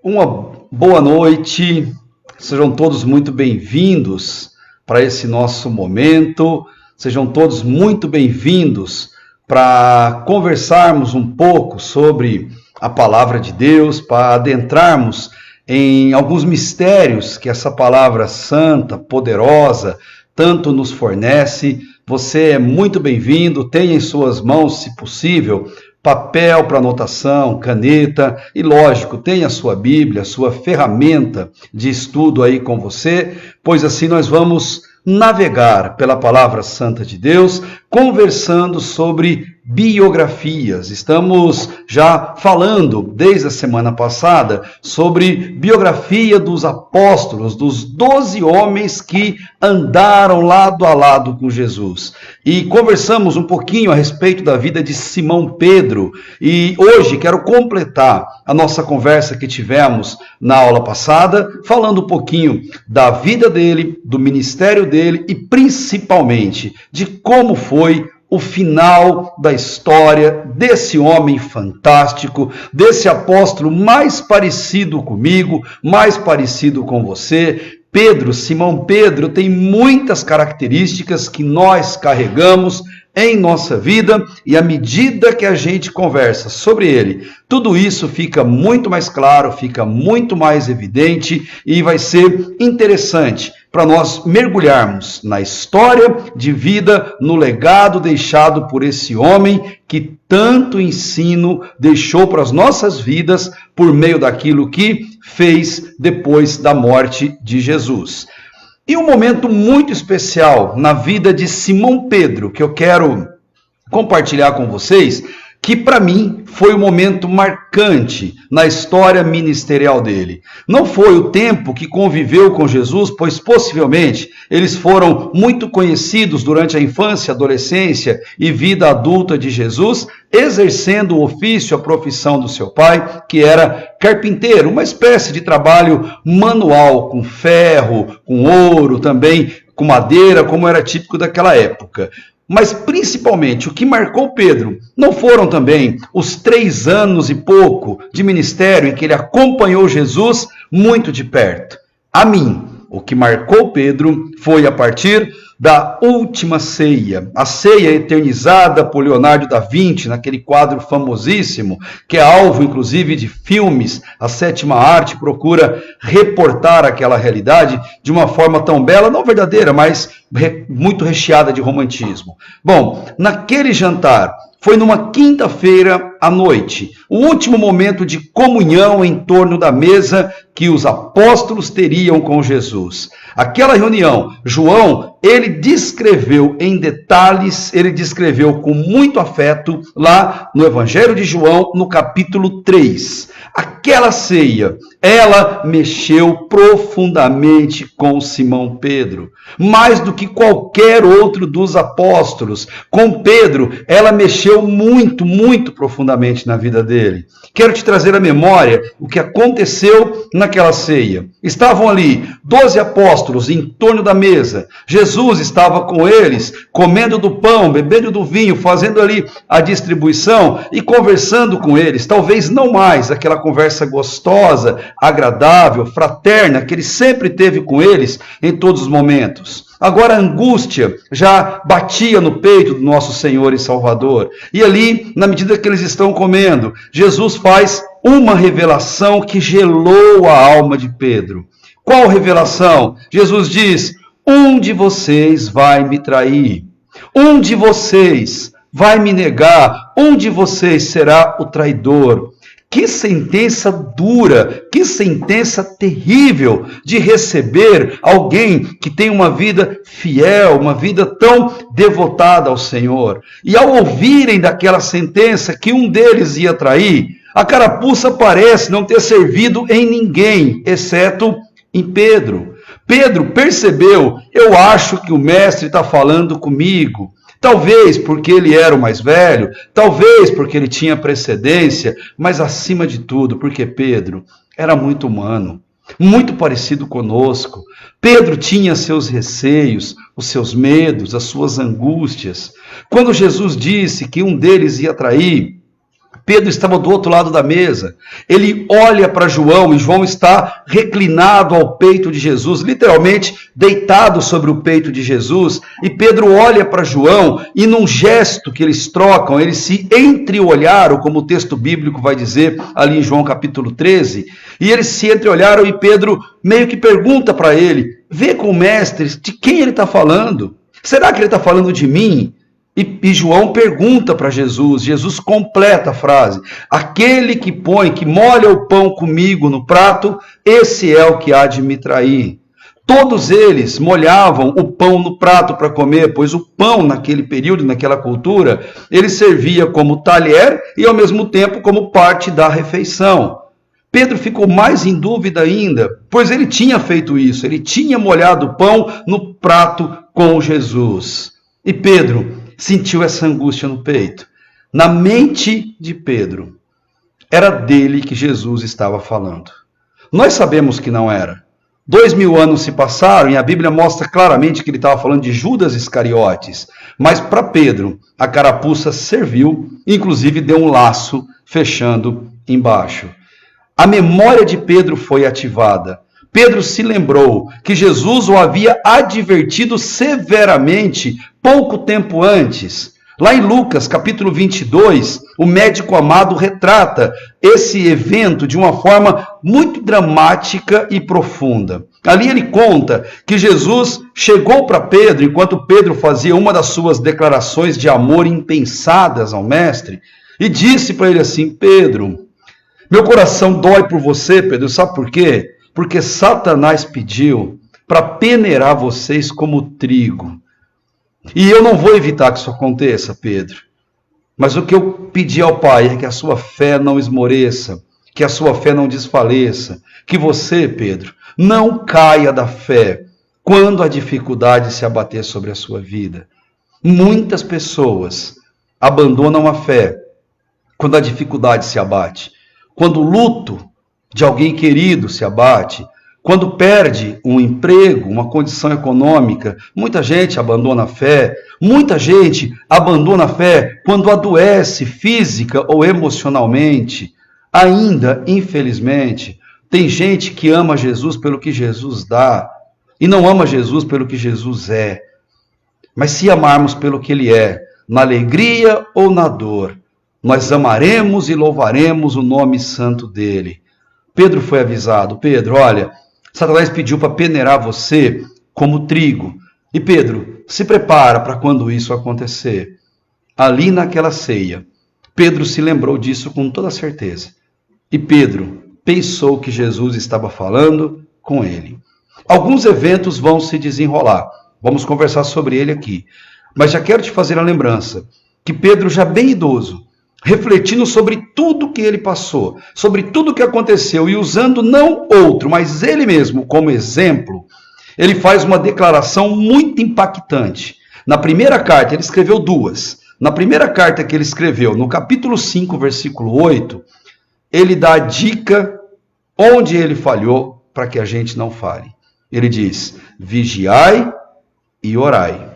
Uma boa noite, sejam todos muito bem-vindos para esse nosso momento, sejam todos muito bem-vindos para conversarmos um pouco sobre a palavra de Deus, para adentrarmos em alguns mistérios que essa palavra santa, poderosa, tanto nos fornece. Você é muito bem-vindo, tenha em suas mãos, se possível, papel para anotação, caneta e, lógico, tenha a sua Bíblia, a sua ferramenta de estudo aí com você, pois assim nós vamos navegar pela palavra santa de Deus, conversando sobre biografias. Estamos já falando, desde a semana passada, sobre biografia dos apóstolos, dos 12 homens que andaram lado a lado com Jesus. E conversamos um pouquinho a respeito da vida de Simão Pedro. E hoje quero completar a nossa conversa que tivemos na aula passada, falando um pouquinho da vida dele, do ministério dele e principalmente de como foi o final da história desse homem fantástico, desse apóstolo mais parecido comigo, mais parecido com você. Pedro, Simão Pedro, tem muitas características que nós carregamos em nossa vida, e à medida que a gente conversa sobre ele, tudo isso fica muito mais claro, fica muito mais evidente e vai ser interessante para nós mergulharmos na história de vida, no legado deixado por esse homem que tanto ensino deixou para as nossas vidas por meio daquilo que fez depois da morte de Jesus. E um momento muito especial na vida de Simão Pedro, que eu quero compartilhar com vocês, que para mim foi um momento marcante na história ministerial dele. Não foi o tempo que conviveu com Jesus, pois possivelmente eles foram muito conhecidos durante a infância, adolescência e vida adulta de Jesus, exercendo o ofício, a profissão do seu pai, que era carpinteiro, uma espécie de trabalho manual, com ferro, com ouro, também com madeira, como era típico daquela época. Mas principalmente o que marcou Pedro não foram também os 3 anos e pouco de ministério em que ele acompanhou Jesus muito de perto. A mim, o que marcou Pedro foi a partir da última ceia, a ceia eternizada por Leonardo da Vinci, naquele quadro famosíssimo, que é alvo inclusive de filmes. A sétima arte procura reportar aquela realidade de uma forma tão bela, não verdadeira, mas muito recheada de romantismo. Bom, naquele jantar, foi numa quinta-feira à noite, o último momento de comunhão em torno da mesa que os apóstolos teriam com Jesus. Aquela reunião, João, ele descreveu em detalhes, ele descreveu com muito afeto lá no Evangelho de João, no capítulo 3. Aquela ceia, ela mexeu profundamente com Simão Pedro, mais do que qualquer outro dos apóstolos. Com Pedro, ela mexeu muito, muito profundamente na vida dele. Quero te trazer à memória o que aconteceu naquela ceia. Estavam ali 12 apóstolos em torno da mesa. Jesus estava com eles, comendo do pão, bebendo do vinho, fazendo ali a distribuição e conversando com eles. Talvez não mais aquela conversa gostosa, agradável, fraterna, que ele sempre teve com eles em todos os momentos. Agora a angústia já batia no peito do nosso Senhor e Salvador. E ali, na medida que eles estão comendo, Jesus faz uma revelação que gelou a alma de Pedro. Qual revelação? Jesus diz: um de vocês vai me trair, um de vocês vai me negar, um de vocês será o traidor. Que sentença dura, que sentença terrível de receber alguém que tem uma vida fiel, uma vida tão devotada ao Senhor. E ao ouvirem daquela sentença que um deles ia trair, a carapuça parece não ter servido em ninguém, exceto em Pedro. Pedro percebeu: eu acho que o mestre está falando comigo. Talvez porque ele era o mais velho, talvez porque ele tinha precedência, mas acima de tudo porque Pedro era muito humano, muito parecido conosco. Pedro tinha seus receios, os seus medos, as suas angústias. Quando Jesus disse que um deles ia trair, Pedro estava do outro lado da mesa. Ele olha para João e João está reclinado ao peito de Jesus, literalmente deitado sobre o peito de Jesus. E Pedro olha para João e num gesto que eles trocam, eles se entreolharam, como o texto bíblico vai dizer ali em João capítulo 13. E eles se entreolharam e Pedro meio que pergunta para ele, vê com o mestre de quem ele está falando. Será que ele está falando de mim? E João pergunta para Jesus, Jesus completa a frase, aquele que molha o pão comigo no prato, esse é o que há de me trair. Todos eles molhavam o pão no prato para comer, pois o pão naquele período, naquela cultura, ele servia como talher e ao mesmo tempo como parte da refeição. Pedro ficou mais em dúvida ainda, pois ele tinha feito isso, ele tinha molhado o pão no prato com Jesus. E Pedro sentiu essa angústia no peito. Na mente de Pedro, era dele que Jesus estava falando. Nós sabemos que não era. 2000 anos se passaram e a Bíblia mostra claramente que ele estava falando de Judas Iscariotes. Mas para Pedro, a carapuça serviu, inclusive deu um laço fechando embaixo. A memória de Pedro foi ativada. Pedro se lembrou que Jesus o havia advertido severamente pouco tempo antes. Lá em Lucas, capítulo 22, o médico amado retrata esse evento de uma forma muito dramática e profunda. Ali ele conta que Jesus chegou para Pedro, enquanto Pedro fazia uma das suas declarações de amor impensadas ao mestre, e disse para ele assim, Pedro, meu coração dói por você, Pedro, sabe por quê? Porque Satanás pediu para peneirar vocês como trigo. E eu não vou evitar que isso aconteça, Pedro. Mas o que eu pedi ao Pai é que a sua fé não esmoreça, que a sua fé não desfaleça, que você, Pedro, não caia da fé quando a dificuldade se abater sobre a sua vida. Muitas pessoas abandonam a fé quando a dificuldade se abate, quando o luto de alguém querido se abate, quando perde um emprego, uma condição econômica, muita gente abandona a fé, muita gente abandona a fé quando adoece física ou emocionalmente. Ainda, infelizmente, tem gente que ama Jesus pelo que Jesus dá e não ama Jesus pelo que Jesus é. Mas se amarmos pelo que Ele é, na alegria ou na dor, nós amaremos e louvaremos o nome santo dEle. Pedro foi avisado, Pedro, olha, Satanás pediu para peneirar você como trigo. E Pedro, se prepara para quando isso acontecer. Ali naquela ceia, Pedro se lembrou disso com toda certeza. E Pedro pensou que Jesus estava falando com ele. Alguns eventos vão se desenrolar. Vamos conversar sobre ele aqui. Mas já quero te fazer a lembrança que Pedro, já bem idoso, refletindo sobre tudo que ele passou, sobre tudo que aconteceu e usando não outro, mas ele mesmo como exemplo, ele faz uma declaração muito impactante. Na primeira carta, ele escreveu duas. Na primeira carta que ele escreveu, no capítulo 5, versículo 8, ele dá a dica onde ele falhou para que a gente não falhe. Ele diz, vigiai e orai.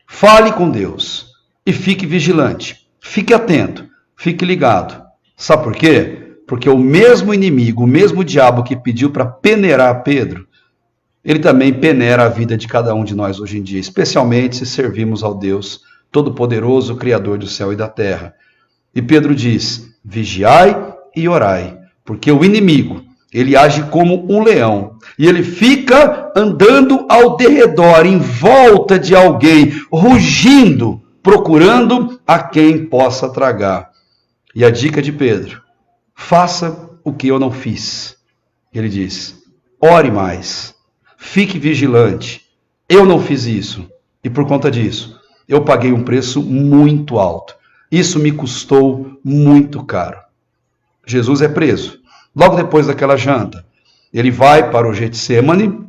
Fale com Deus e fique vigilante. Fique atento, fique ligado. Sabe por quê? Porque o mesmo inimigo, o mesmo diabo que pediu para peneirar Pedro, ele também peneira a vida de cada um de nós hoje em dia, especialmente se servimos ao Deus Todo-Poderoso, Criador do céu e da terra. E Pedro diz, vigiai e orai, porque o inimigo, ele age como um leão, e ele fica andando ao derredor, em volta de alguém, rugindo, procurando a quem possa tragar. E a dica de Pedro, faça o que eu não fiz. Ele diz, ore mais, fique vigilante. Eu não fiz isso, e por conta disso, eu paguei um preço muito alto. Isso me custou muito caro. Jesus é preso. Logo depois daquela janta, ele vai para o Getsêmani,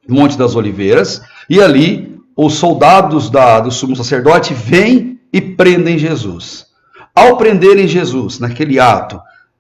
Monte das Oliveiras, e ali os soldados do sumo sacerdote vêm e prendem Jesus. Ao prenderem Jesus, naquele ato,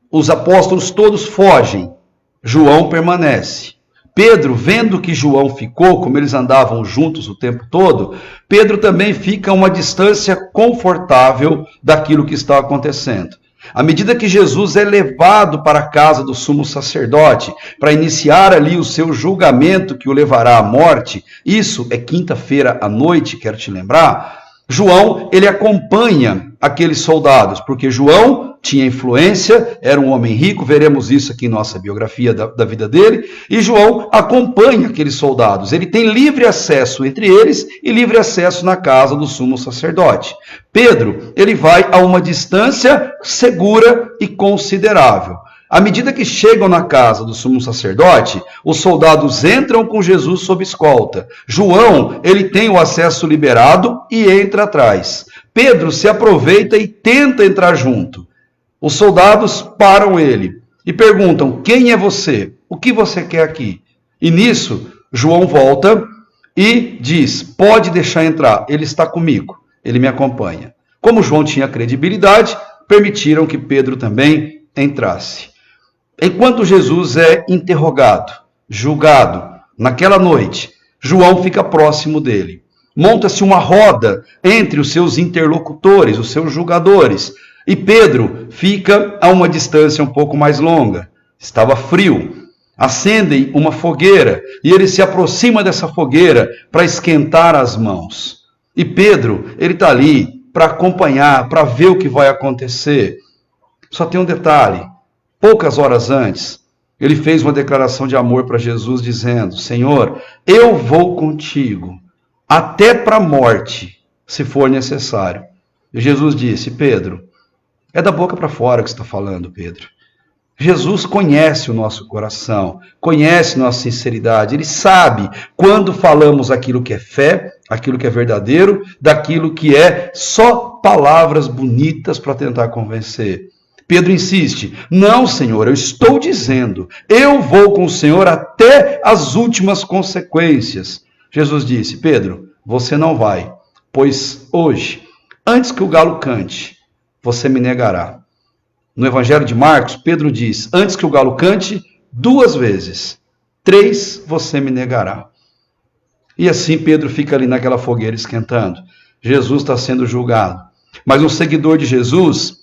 os apóstolos todos fogem, João permanece. Pedro, vendo que João ficou, como eles andavam juntos o tempo todo, Pedro também fica a uma distância confortável daquilo que está acontecendo. À medida que Jesus é levado para a casa do sumo sacerdote, para iniciar ali o seu julgamento que o levará à morte, isso é quinta-feira à noite, quero te lembrar, João, ele acompanha aqueles soldados, porque João tinha influência, era um homem rico, veremos isso aqui em nossa biografia da vida dele, e João acompanha aqueles soldados, ele tem livre acesso entre eles e livre acesso na casa do sumo sacerdote. Pedro, ele vai a uma distância segura e considerável. À medida que chegam na casa do sumo sacerdote, os soldados entram com Jesus sob escolta. João, ele tem o acesso liberado e entra atrás. Pedro se aproveita e tenta entrar junto. Os soldados param ele e perguntam: quem é você? O que você quer aqui? E nisso, João volta e diz: pode deixar entrar, ele está comigo, ele me acompanha. Como João tinha credibilidade, permitiram que Pedro também entrasse. Enquanto Jesus é interrogado, julgado, naquela noite, João fica próximo dele. Monta-se uma roda entre os seus interlocutores, os seus julgadores, e Pedro fica a uma distância um pouco mais longa. Estava frio. Acendem uma fogueira e ele se aproxima dessa fogueira para esquentar as mãos. E Pedro, ele está ali para acompanhar, para ver o que vai acontecer. Só tem um detalhe. Poucas horas antes, ele fez uma declaração de amor para Jesus, dizendo: Senhor, eu vou contigo, até para a morte, se for necessário. E Jesus disse: Pedro, é da boca para fora que você está falando, Pedro. Jesus conhece o nosso coração, conhece nossa sinceridade, ele sabe quando falamos aquilo que é fé, aquilo que é verdadeiro, daquilo que é só palavras bonitas para tentar convencer. Pedro insiste: não, Senhor, eu estou dizendo, eu vou com o Senhor até as últimas consequências. Jesus disse: Pedro, você não vai, pois hoje, antes que o galo cante, você me negará. No Evangelho de Marcos, Pedro diz: antes que o galo cante, 2 vezes, 3 você me negará. E assim Pedro fica ali naquela fogueira esquentando. Jesus está sendo julgado. Mas um seguidor de Jesus,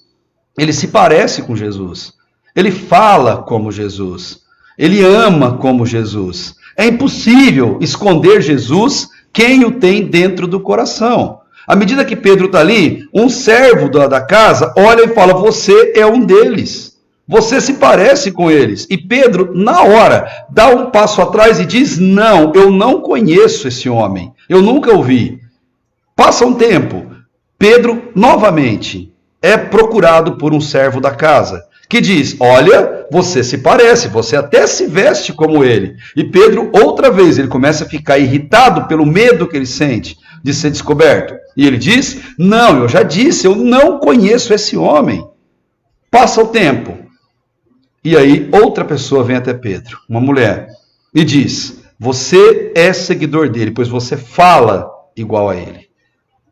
ele se parece com Jesus. Ele fala como Jesus. Ele ama como Jesus. É impossível esconder Jesus, quem o tem dentro do coração. À medida que Pedro está ali, um servo da casa olha e fala: você é um deles. Você se parece com eles. E Pedro, na hora, dá um passo atrás e diz: não, eu não conheço esse homem. Eu nunca o vi. Passa um tempo. Pedro, novamente, é procurado por um servo da casa, que diz: olha, você se parece, você até se veste como ele. E Pedro, outra vez, ele começa a ficar irritado pelo medo que ele sente de ser descoberto. E ele diz: não, eu já disse, eu não conheço esse homem. Passa o tempo. E aí outra pessoa vem até Pedro, uma mulher, e diz: você é seguidor dele, pois você fala igual a ele.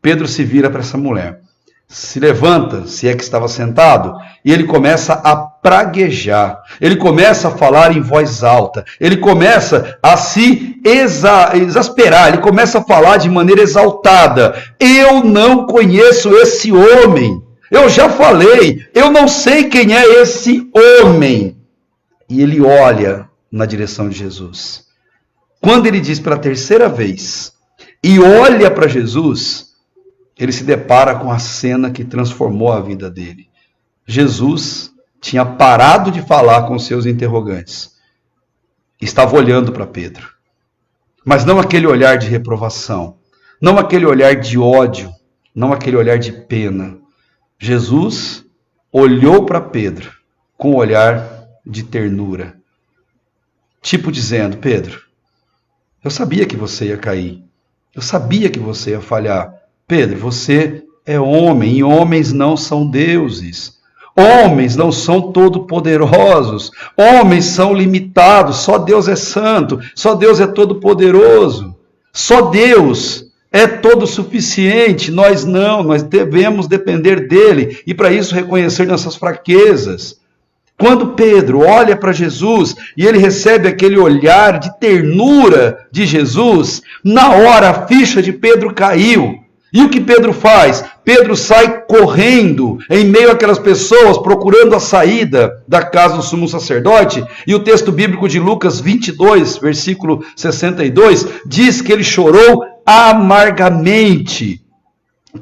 Pedro se vira para essa mulher, se levanta, se é que estava sentado, e ele começa a praguejar, ele começa a falar em voz alta, ele começa a se exasperar, ele começa a falar de maneira exaltada: eu não conheço esse homem, eu já falei, eu não sei quem é esse homem. E ele olha na direção de Jesus. Quando ele diz pela terceira vez, e olha para Jesus, ele se depara com a cena que transformou a vida dele. Jesus tinha parado de falar com seus interrogantes. Estava olhando para Pedro. Mas não aquele olhar de reprovação, não aquele olhar de ódio, não aquele olhar de pena. Jesus olhou para Pedro com um olhar de ternura. Tipo dizendo: Pedro, eu sabia que você ia cair. Eu sabia que você ia falhar. Pedro, você é homem, e homens não são deuses. Homens não são todo-poderosos. Homens são limitados. Só Deus é santo. Só Deus é todo-poderoso. Só Deus é todo-suficiente. Nós não. Nós devemos depender dele. E para isso reconhecer nossas fraquezas. Quando Pedro olha para Jesus e ele recebe aquele olhar de ternura de Jesus, na hora a ficha de Pedro caiu. E o que Pedro faz? Pedro sai correndo em meio àquelas pessoas, procurando a saída da casa do sumo sacerdote. E o texto bíblico de Lucas 22, versículo 62, diz que ele chorou amargamente.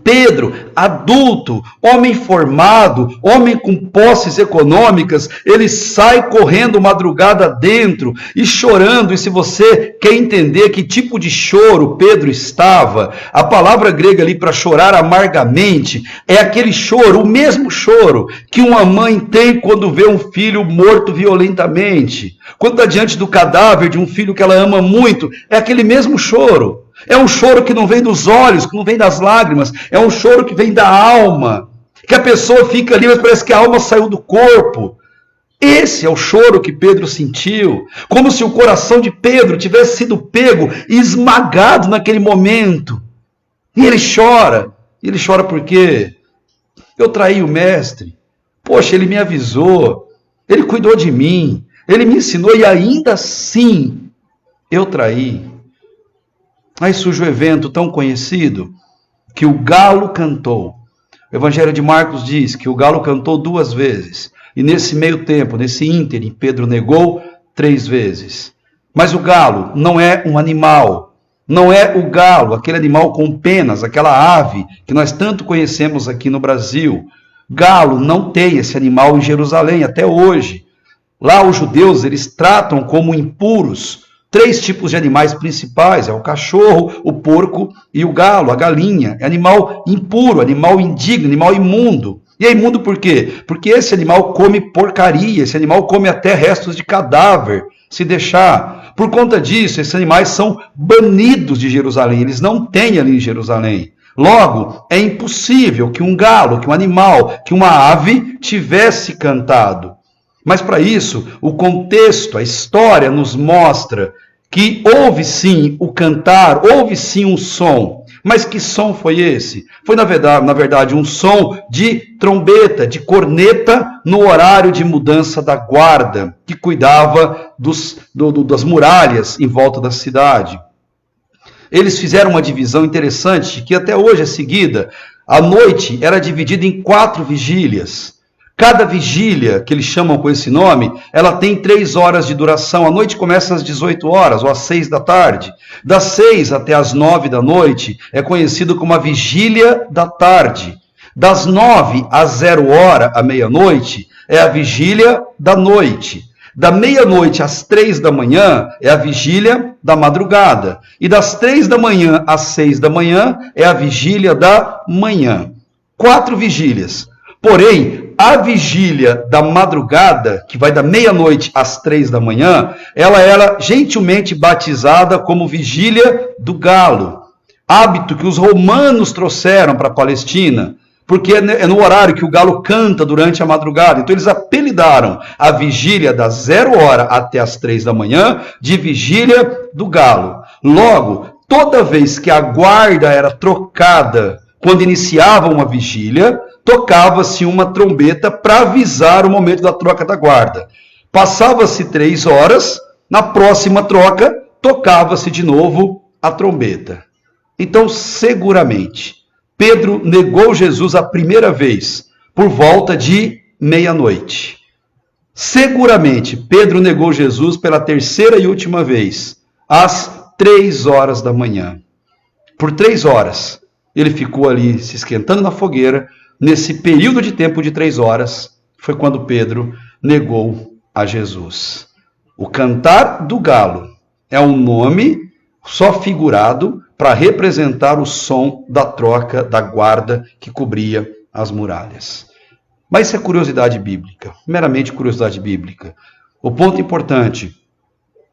Pedro, adulto, homem formado, homem com posses econômicas, ele sai correndo madrugada dentro e chorando. E se você quer entender que tipo de choro Pedro estava, a palavra grega ali para chorar amargamente é aquele choro, o mesmo choro que uma mãe tem quando vê um filho morto violentamente. Quando está diante do cadáver de um filho que ela ama muito, é aquele mesmo choro. É um choro que não vem dos olhos, que não vem das lágrimas, é um choro que vem da alma, que a pessoa fica ali, mas parece que a alma saiu do corpo. Esse é o choro que Pedro sentiu, como se o coração de Pedro tivesse sido pego e esmagado naquele momento. E ele chora por quê? Eu traí o mestre, poxa, ele me avisou, ele cuidou de mim, ele me ensinou e ainda assim eu traí. Aí surge o evento tão conhecido que o galo cantou. O Evangelho de Marcos diz que o galo cantou 2 vezes. E nesse meio tempo, nesse ínterim, Pedro negou 3 vezes. Mas o galo não é um animal. Não é o galo, aquele animal com penas, aquela ave que nós tanto conhecemos aqui no Brasil. Galo não tem esse animal em Jerusalém até hoje. Lá os judeus, eles tratam como impuros 3 tipos de animais principais, é o cachorro, o porco e o galo, a galinha. É animal impuro, animal indigno, animal imundo. E é imundo por quê? Porque esse animal come porcaria, esse animal come até restos de cadáver, se deixar. Por conta disso, esses animais são banidos de Jerusalém, eles não têm ali em Jerusalém. Logo, é impossível que um galo, que um animal, que uma ave tivesse cantado. Mas para isso, o contexto, a história nos mostra que houve sim o cantar, houve sim um som. Mas que som foi esse? Foi, na verdade, um som de trombeta, de corneta, no horário de mudança da guarda, que cuidava das muralhas em volta da cidade. Eles fizeram uma divisão interessante, que até hoje é seguida. A noite era dividida em 4 vigílias. Cada vigília, que eles chamam com esse nome, ela tem 3 horas de duração. A noite começa às 18 horas ou às 6 da tarde. Das 6 até às 9 da noite é conhecido como a vigília da tarde. Das 9 às 0 hora, à meia-noite, é a vigília da noite. Da meia-noite às 3 da manhã é a vigília da madrugada. E das 3 da manhã às 6 da manhã é a vigília da manhã. 4 vigílias. Porém, a vigília da madrugada, que vai da meia-noite às 3 da manhã, ela era gentilmente batizada como vigília do galo. Hábito que os romanos trouxeram para a Palestina, porque é no horário que o galo canta durante a madrugada. Então eles apelidaram a vigília das 0 hora até as 3 da manhã de vigília do galo. Logo, toda vez que a guarda era trocada, quando iniciava uma vigília, tocava-se uma trombeta para avisar o momento da troca da guarda. Passava-se 3 horas, na próxima troca, tocava-se de novo a trombeta. Então, seguramente, Pedro negou Jesus a primeira vez, por volta de meia-noite. Seguramente, Pedro negou Jesus pela terceira e última vez, às 3 horas da manhã. Por 3 horas, ele ficou ali se esquentando na fogueira. Nesse período de tempo de 3 horas, foi quando Pedro negou a Jesus. O cantar do galo é um nome só figurado para representar o som da troca da guarda que cobria as muralhas. Mas isso é curiosidade bíblica, meramente curiosidade bíblica. O ponto importante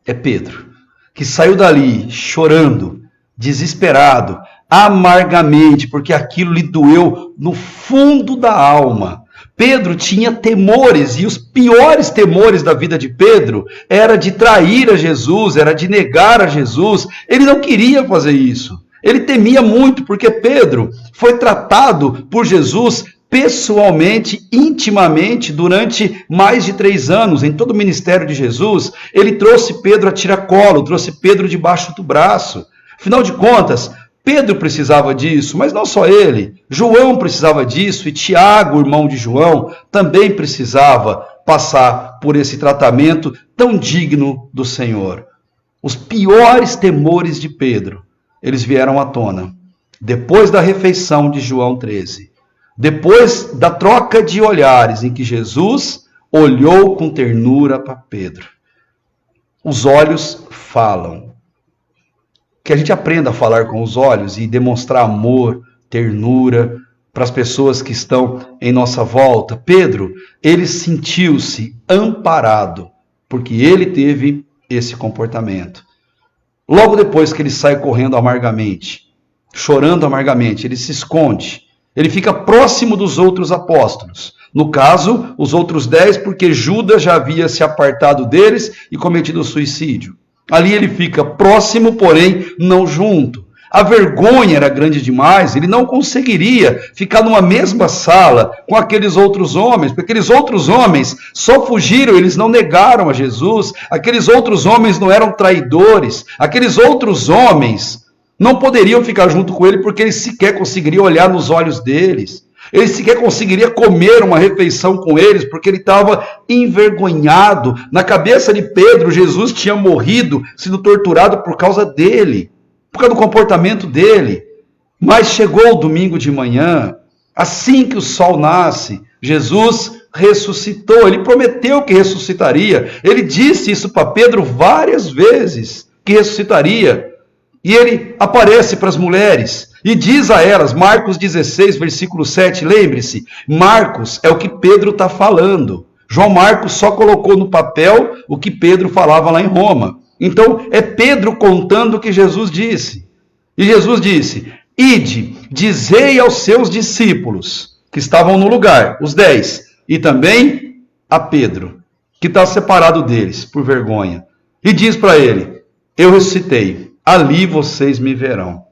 é Pedro, que saiu dali chorando, desesperado, amargamente, porque aquilo lhe doeu no fundo da alma. Pedro tinha temores, e os piores temores da vida de Pedro era de trair a Jesus, era de negar a Jesus. Ele não queria fazer isso. Ele temia muito, porque Pedro foi tratado por Jesus pessoalmente, intimamente, durante mais de 3 anos, em todo o ministério de Jesus. Ele trouxe Pedro a tiracolo, trouxe Pedro debaixo do braço. Afinal de contas, Pedro precisava disso, mas não só ele. João precisava disso e Tiago, irmão de João, também precisava passar por esse tratamento tão digno do Senhor. Os piores temores de Pedro, eles vieram à tona depois da refeição de João 13. Depois da troca de olhares em que Jesus olhou com ternura para Pedro. Os olhos falam. Que a gente aprenda a falar com os olhos e demonstrar amor, ternura para as pessoas que estão em nossa volta. Pedro, ele sentiu-se amparado, porque ele teve esse comportamento. Logo depois que ele sai correndo amargamente, chorando amargamente, ele se esconde. Ele fica próximo dos outros apóstolos. No caso, os outros 10, porque Judas já havia se apartado deles e cometido suicídio. Ali ele fica próximo, porém não junto. A vergonha era grande demais, ele não conseguiria ficar numa mesma sala com aqueles outros homens, porque aqueles outros homens só fugiram, eles não negaram a Jesus, aqueles outros homens não eram traidores, aqueles outros homens não poderiam ficar junto com ele porque ele sequer conseguiria olhar nos olhos deles. Ele sequer conseguiria comer uma refeição com eles, porque ele estava envergonhado. Na cabeça de Pedro, Jesus tinha morrido, sido torturado por causa dele, por causa do comportamento dele. Mas chegou o domingo de manhã, assim que o sol nasce, Jesus ressuscitou. Ele prometeu que ressuscitaria. Ele disse isso para Pedro várias vezes, que ressuscitaria. E ele aparece para as mulheres e diz a elas, Marcos 16, versículo 7, lembre-se, Marcos é o que Pedro está falando. João Marcos só colocou no papel o que Pedro falava lá em Roma. Então, é Pedro contando o que Jesus disse. E Jesus disse, ide, dizei aos seus discípulos, que estavam no lugar, os 10, e também a Pedro, que está separado deles, por vergonha. E diz para ele, eu ressuscitei. Ali vocês me verão.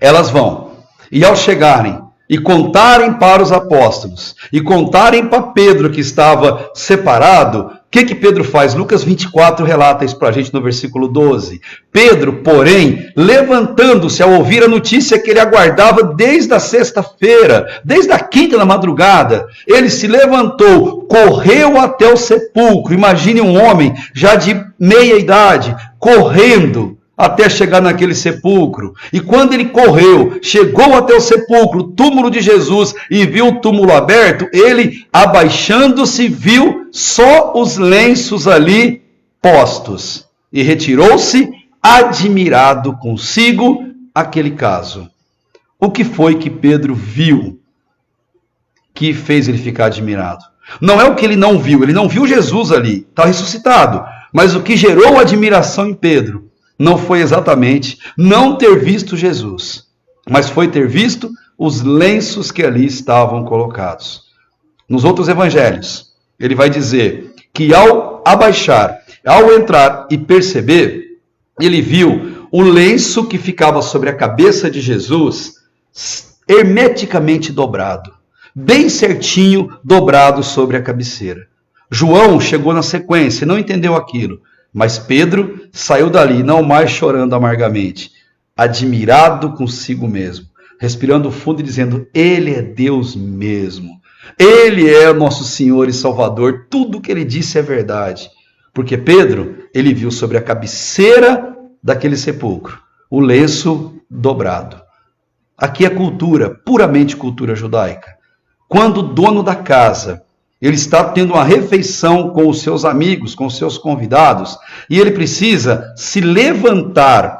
Elas vão, e ao chegarem e contarem para os apóstolos, e contarem para Pedro que estava separado, o que Pedro faz? Lucas 24 relata isso para a gente no versículo 12. Pedro, porém, levantando-se ao ouvir a notícia que ele aguardava desde a sexta-feira, desde a quinta da madrugada, ele se levantou, correu até o sepulcro. Imagine um homem já de meia idade, correndo, até chegar naquele sepulcro. E quando ele correu, chegou até o sepulcro, o túmulo de Jesus, e viu o túmulo aberto, ele, abaixando-se, viu só os lenços ali postos. E retirou-se, admirado consigo, aquele caso. O que foi que Pedro viu que fez ele ficar admirado? Não é o que ele não viu Jesus ali, está ressuscitado. Mas o que gerou admiração em Pedro não foi exatamente não ter visto Jesus, mas foi ter visto os lenços que ali estavam colocados. Nos outros evangelhos, ele vai dizer que ao abaixar, ao entrar e perceber, ele viu o lenço que ficava sobre a cabeça de Jesus hermeticamente dobrado, bem certinho dobrado sobre a cabeceira. João chegou na sequência, não entendeu aquilo. Mas Pedro saiu dali, não mais chorando amargamente, admirado consigo mesmo, respirando fundo e dizendo, ele é Deus mesmo. Ele é o nosso Senhor e Salvador. Tudo o que ele disse é verdade. Porque Pedro, ele viu sobre a cabeceira daquele sepulcro o lenço dobrado. Aqui é cultura, puramente cultura judaica. Quando o dono da casa, ele está tendo uma refeição com os seus amigos, com os seus convidados, e ele precisa se levantar,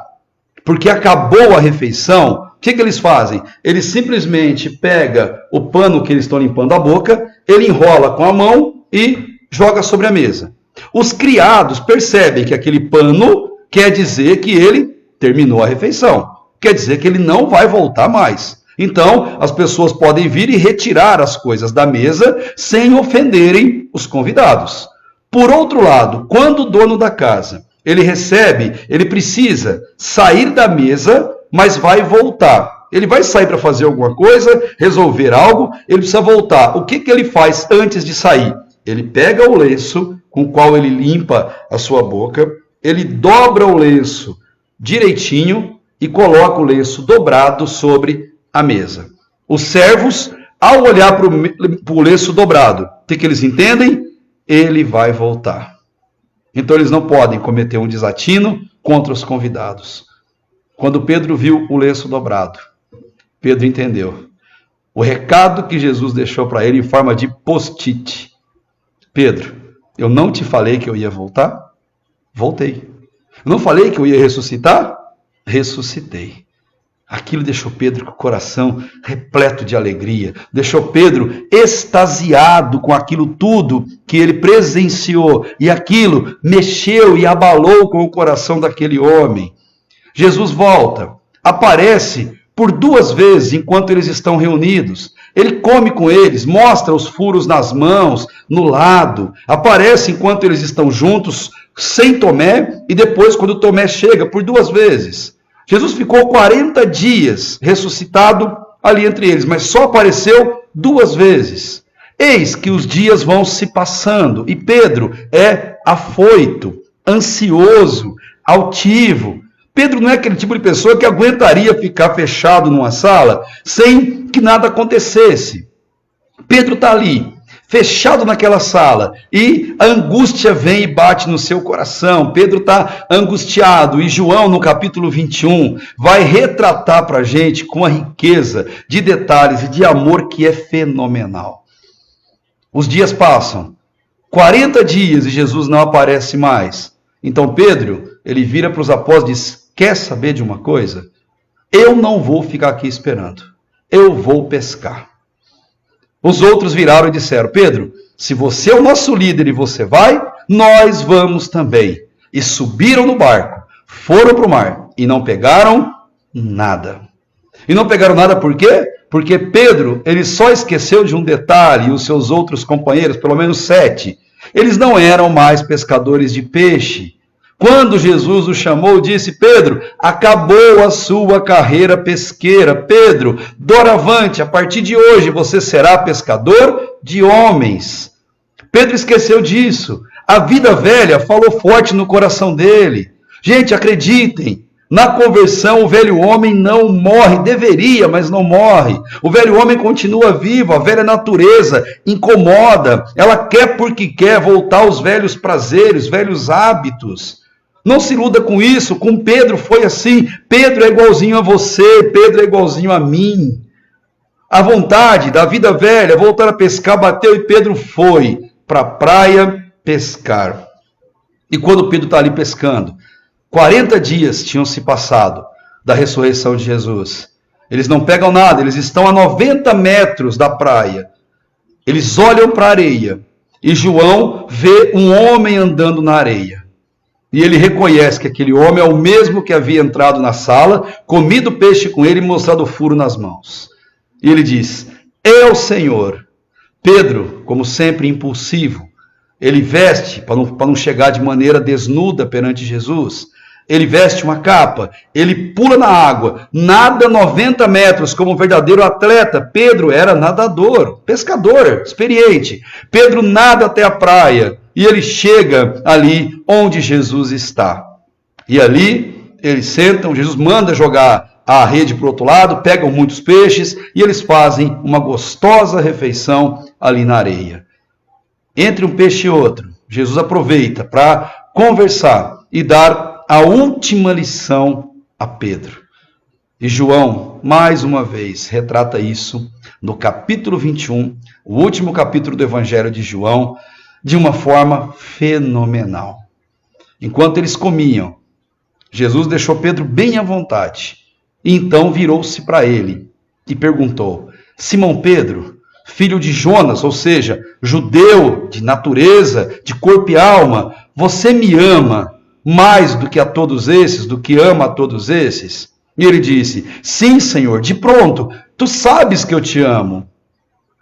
porque acabou a refeição. O que eles fazem? Eles simplesmente pegam o pano que eles estão limpando a boca, ele enrola com a mão e joga sobre a mesa. Os criados percebem que aquele pano quer dizer que ele terminou a refeição, quer dizer que ele não vai voltar mais. Então, as pessoas podem vir e retirar as coisas da mesa sem ofenderem os convidados. Por outro lado, quando o dono da casa, ele recebe, ele precisa sair da mesa, mas vai voltar. Ele vai sair para fazer alguma coisa, resolver algo, ele precisa voltar. O que ele faz antes de sair? Ele pega o lenço com o qual ele limpa a sua boca, ele dobra o lenço direitinho, e coloca o lenço dobrado sobre a mesa. Os servos, ao olhar para o lenço dobrado, o que eles entendem? Ele vai voltar. Então eles não podem cometer um desatino contra os convidados. Quando Pedro viu o lenço dobrado, Pedro entendeu o recado que Jesus deixou para ele em forma de post-it. Pedro, eu não te falei que eu ia voltar? Voltei. Eu não falei que eu ia ressuscitar? Ressuscitei. Aquilo deixou Pedro com o coração repleto de alegria, deixou Pedro extasiado com aquilo tudo que ele presenciou, e aquilo mexeu e abalou com o coração daquele homem. Jesus volta, aparece por 2 vezes enquanto eles estão reunidos. Ele come com eles, mostra os furos nas mãos, no lado, aparece enquanto eles estão juntos, sem Tomé, e depois quando Tomé chega, por 2 vezes. Jesus ficou 40 dias ressuscitado ali entre eles, mas só apareceu 2 vezes. Eis que os dias vão se passando, e Pedro é afoito, ansioso, altivo. Pedro não é aquele tipo de pessoa que aguentaria ficar fechado numa sala sem que nada acontecesse. Pedro está ali, fechado naquela sala, e a angústia vem e bate no seu coração. Pedro está angustiado, e João, no capítulo 21, vai retratar para a gente com a riqueza de detalhes e de amor que é fenomenal. Os dias passam, 40 dias, e Jesus não aparece mais. Então Pedro, ele vira para os apóstolos e diz: quer saber de uma coisa? Eu não vou ficar aqui esperando, eu vou pescar. Os outros viraram e disseram: Pedro, se você é o nosso líder e você vai, nós vamos também. E subiram no barco, foram para o mar e não pegaram nada. E não pegaram nada por quê? Porque Pedro, ele só esqueceu de um detalhe, e os seus outros companheiros, pelo menos 7, eles não eram mais pescadores de peixe. Quando Jesus o chamou, disse: Pedro, acabou a sua carreira pesqueira. Pedro, doravante, a partir de hoje você será pescador de homens. Pedro esqueceu disso. A vida velha falou forte no coração dele. Gente, acreditem, na conversão o velho homem não morre. Deveria, mas não morre. O velho homem continua vivo, a velha natureza incomoda. Ela quer porque quer voltar aos velhos prazeres, velhos hábitos. Não se iluda com isso. Com Pedro foi assim. Pedro é igualzinho a você, Pedro é igualzinho a mim. A vontade da vida velha, voltar a pescar, bateu, e Pedro foi para a praia pescar. E quando Pedro está ali pescando, 40 dias tinham se passado da ressurreição de Jesus. Eles não pegam nada, eles estão a 90 metros da praia. Eles olham para a areia e João vê um homem andando na areia. E ele reconhece que aquele homem é o mesmo que havia entrado na sala, comido peixe com ele e mostrado o furo nas mãos. E ele diz: é o Senhor. Pedro, como sempre impulsivo, ele veste, para não chegar de maneira desnuda perante Jesus, ele veste uma capa, ele pula na água, nada 90 metros como um verdadeiro atleta. Pedro era nadador, pescador, experiente. Pedro nada até a praia. E ele chega ali onde Jesus está. E ali eles sentam, Jesus manda jogar a rede para o outro lado, pegam muitos peixes e eles fazem uma gostosa refeição ali na areia. Entre um peixe e outro, Jesus aproveita para conversar e dar a última lição a Pedro. E João, mais uma vez, retrata isso no capítulo 21, o último capítulo do Evangelho de João, de uma forma fenomenal. Enquanto eles comiam, Jesus deixou Pedro bem à vontade. E então virou-se para ele e perguntou: Simão Pedro, filho de Jonas, ou seja, judeu de natureza, de corpo e alma, você me ama mais do que a todos esses, do que ama a todos esses? E ele disse: sim, Senhor, de pronto, tu sabes que eu te amo.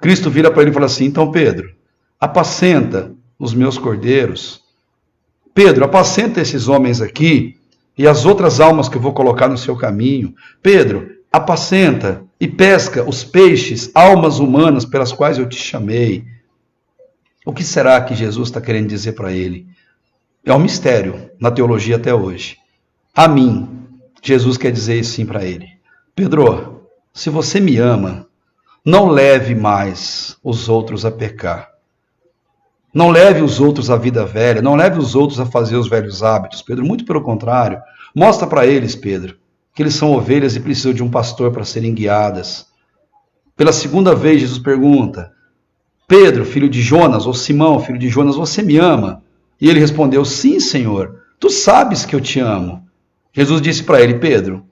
Cristo vira para ele e fala assim: então, Pedro, apacenta os meus cordeiros. Pedro, apacenta esses homens aqui e as outras almas que eu vou colocar no seu caminho. Pedro, apacenta e pesca os peixes, almas humanas pelas quais eu te chamei. O que será que Jesus está querendo dizer para ele? É um mistério na teologia até hoje. A mim Jesus quer dizer assim para ele: Pedro, se você me ama, não leve mais os outros a pecar. Não leve os outros à vida velha, não leve os outros a fazer os velhos hábitos, Pedro. Muito pelo contrário, mostra para eles, Pedro, que eles são ovelhas e precisam de um pastor para serem guiadas. Pela segunda vez, Jesus pergunta: Pedro, filho de Jonas, ou Simão, filho de Jonas, você me ama? E ele respondeu: sim, Senhor, tu sabes que eu te amo. Jesus disse para ele: Pedro,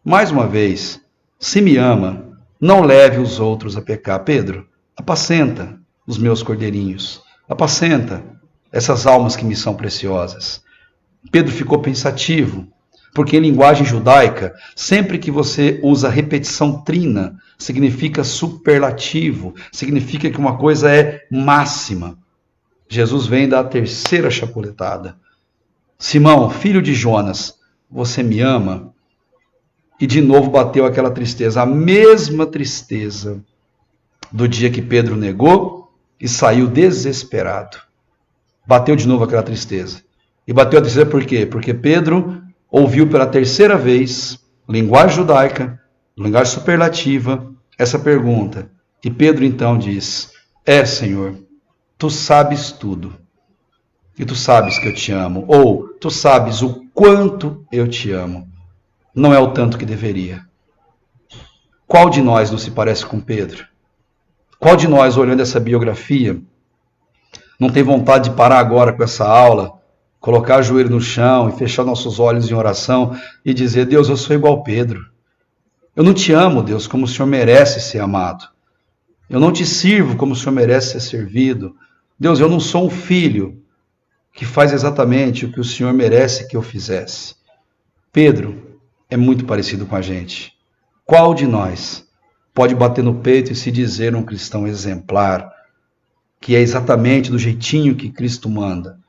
mais uma vez, se me ama, não leve os outros a pecar. Pedro, apacenta os meus cordeirinhos, apacenta essas almas que me são preciosas. Pedro ficou pensativo, porque em linguagem judaica, sempre que você usa repetição trina, significa superlativo, significa que uma coisa é máxima. Jesus vem da terceira chapuletada: Simão, filho de Jonas, você me ama? E de novo bateu aquela tristeza, a mesma tristeza do dia que Pedro negou e saiu desesperado. Bateu de novo aquela tristeza. E bateu a tristeza por quê? Porque Pedro ouviu pela terceira vez, linguagem judaica, linguagem superlativa, essa pergunta. E Pedro então diz: Senhor, tu sabes tudo. E tu sabes que eu te amo. Ou, tu sabes o quanto eu te amo. Não é o tanto que deveria. Qual de nós não se parece com Pedro? Qual de nós, olhando essa biografia, não tem vontade de parar agora com essa aula, colocar o joelho no chão e fechar nossos olhos em oração e dizer: Deus, eu sou igual Pedro. Eu não te amo, Deus, como o Senhor merece ser amado. Eu não te sirvo como o Senhor merece ser servido. Deus, eu não sou um filho que faz exatamente o que o Senhor merece que eu fizesse. Pedro é muito parecido com a gente. Qual de nós pode bater no peito e se dizer um cristão exemplar, que é exatamente do jeitinho que Cristo manda?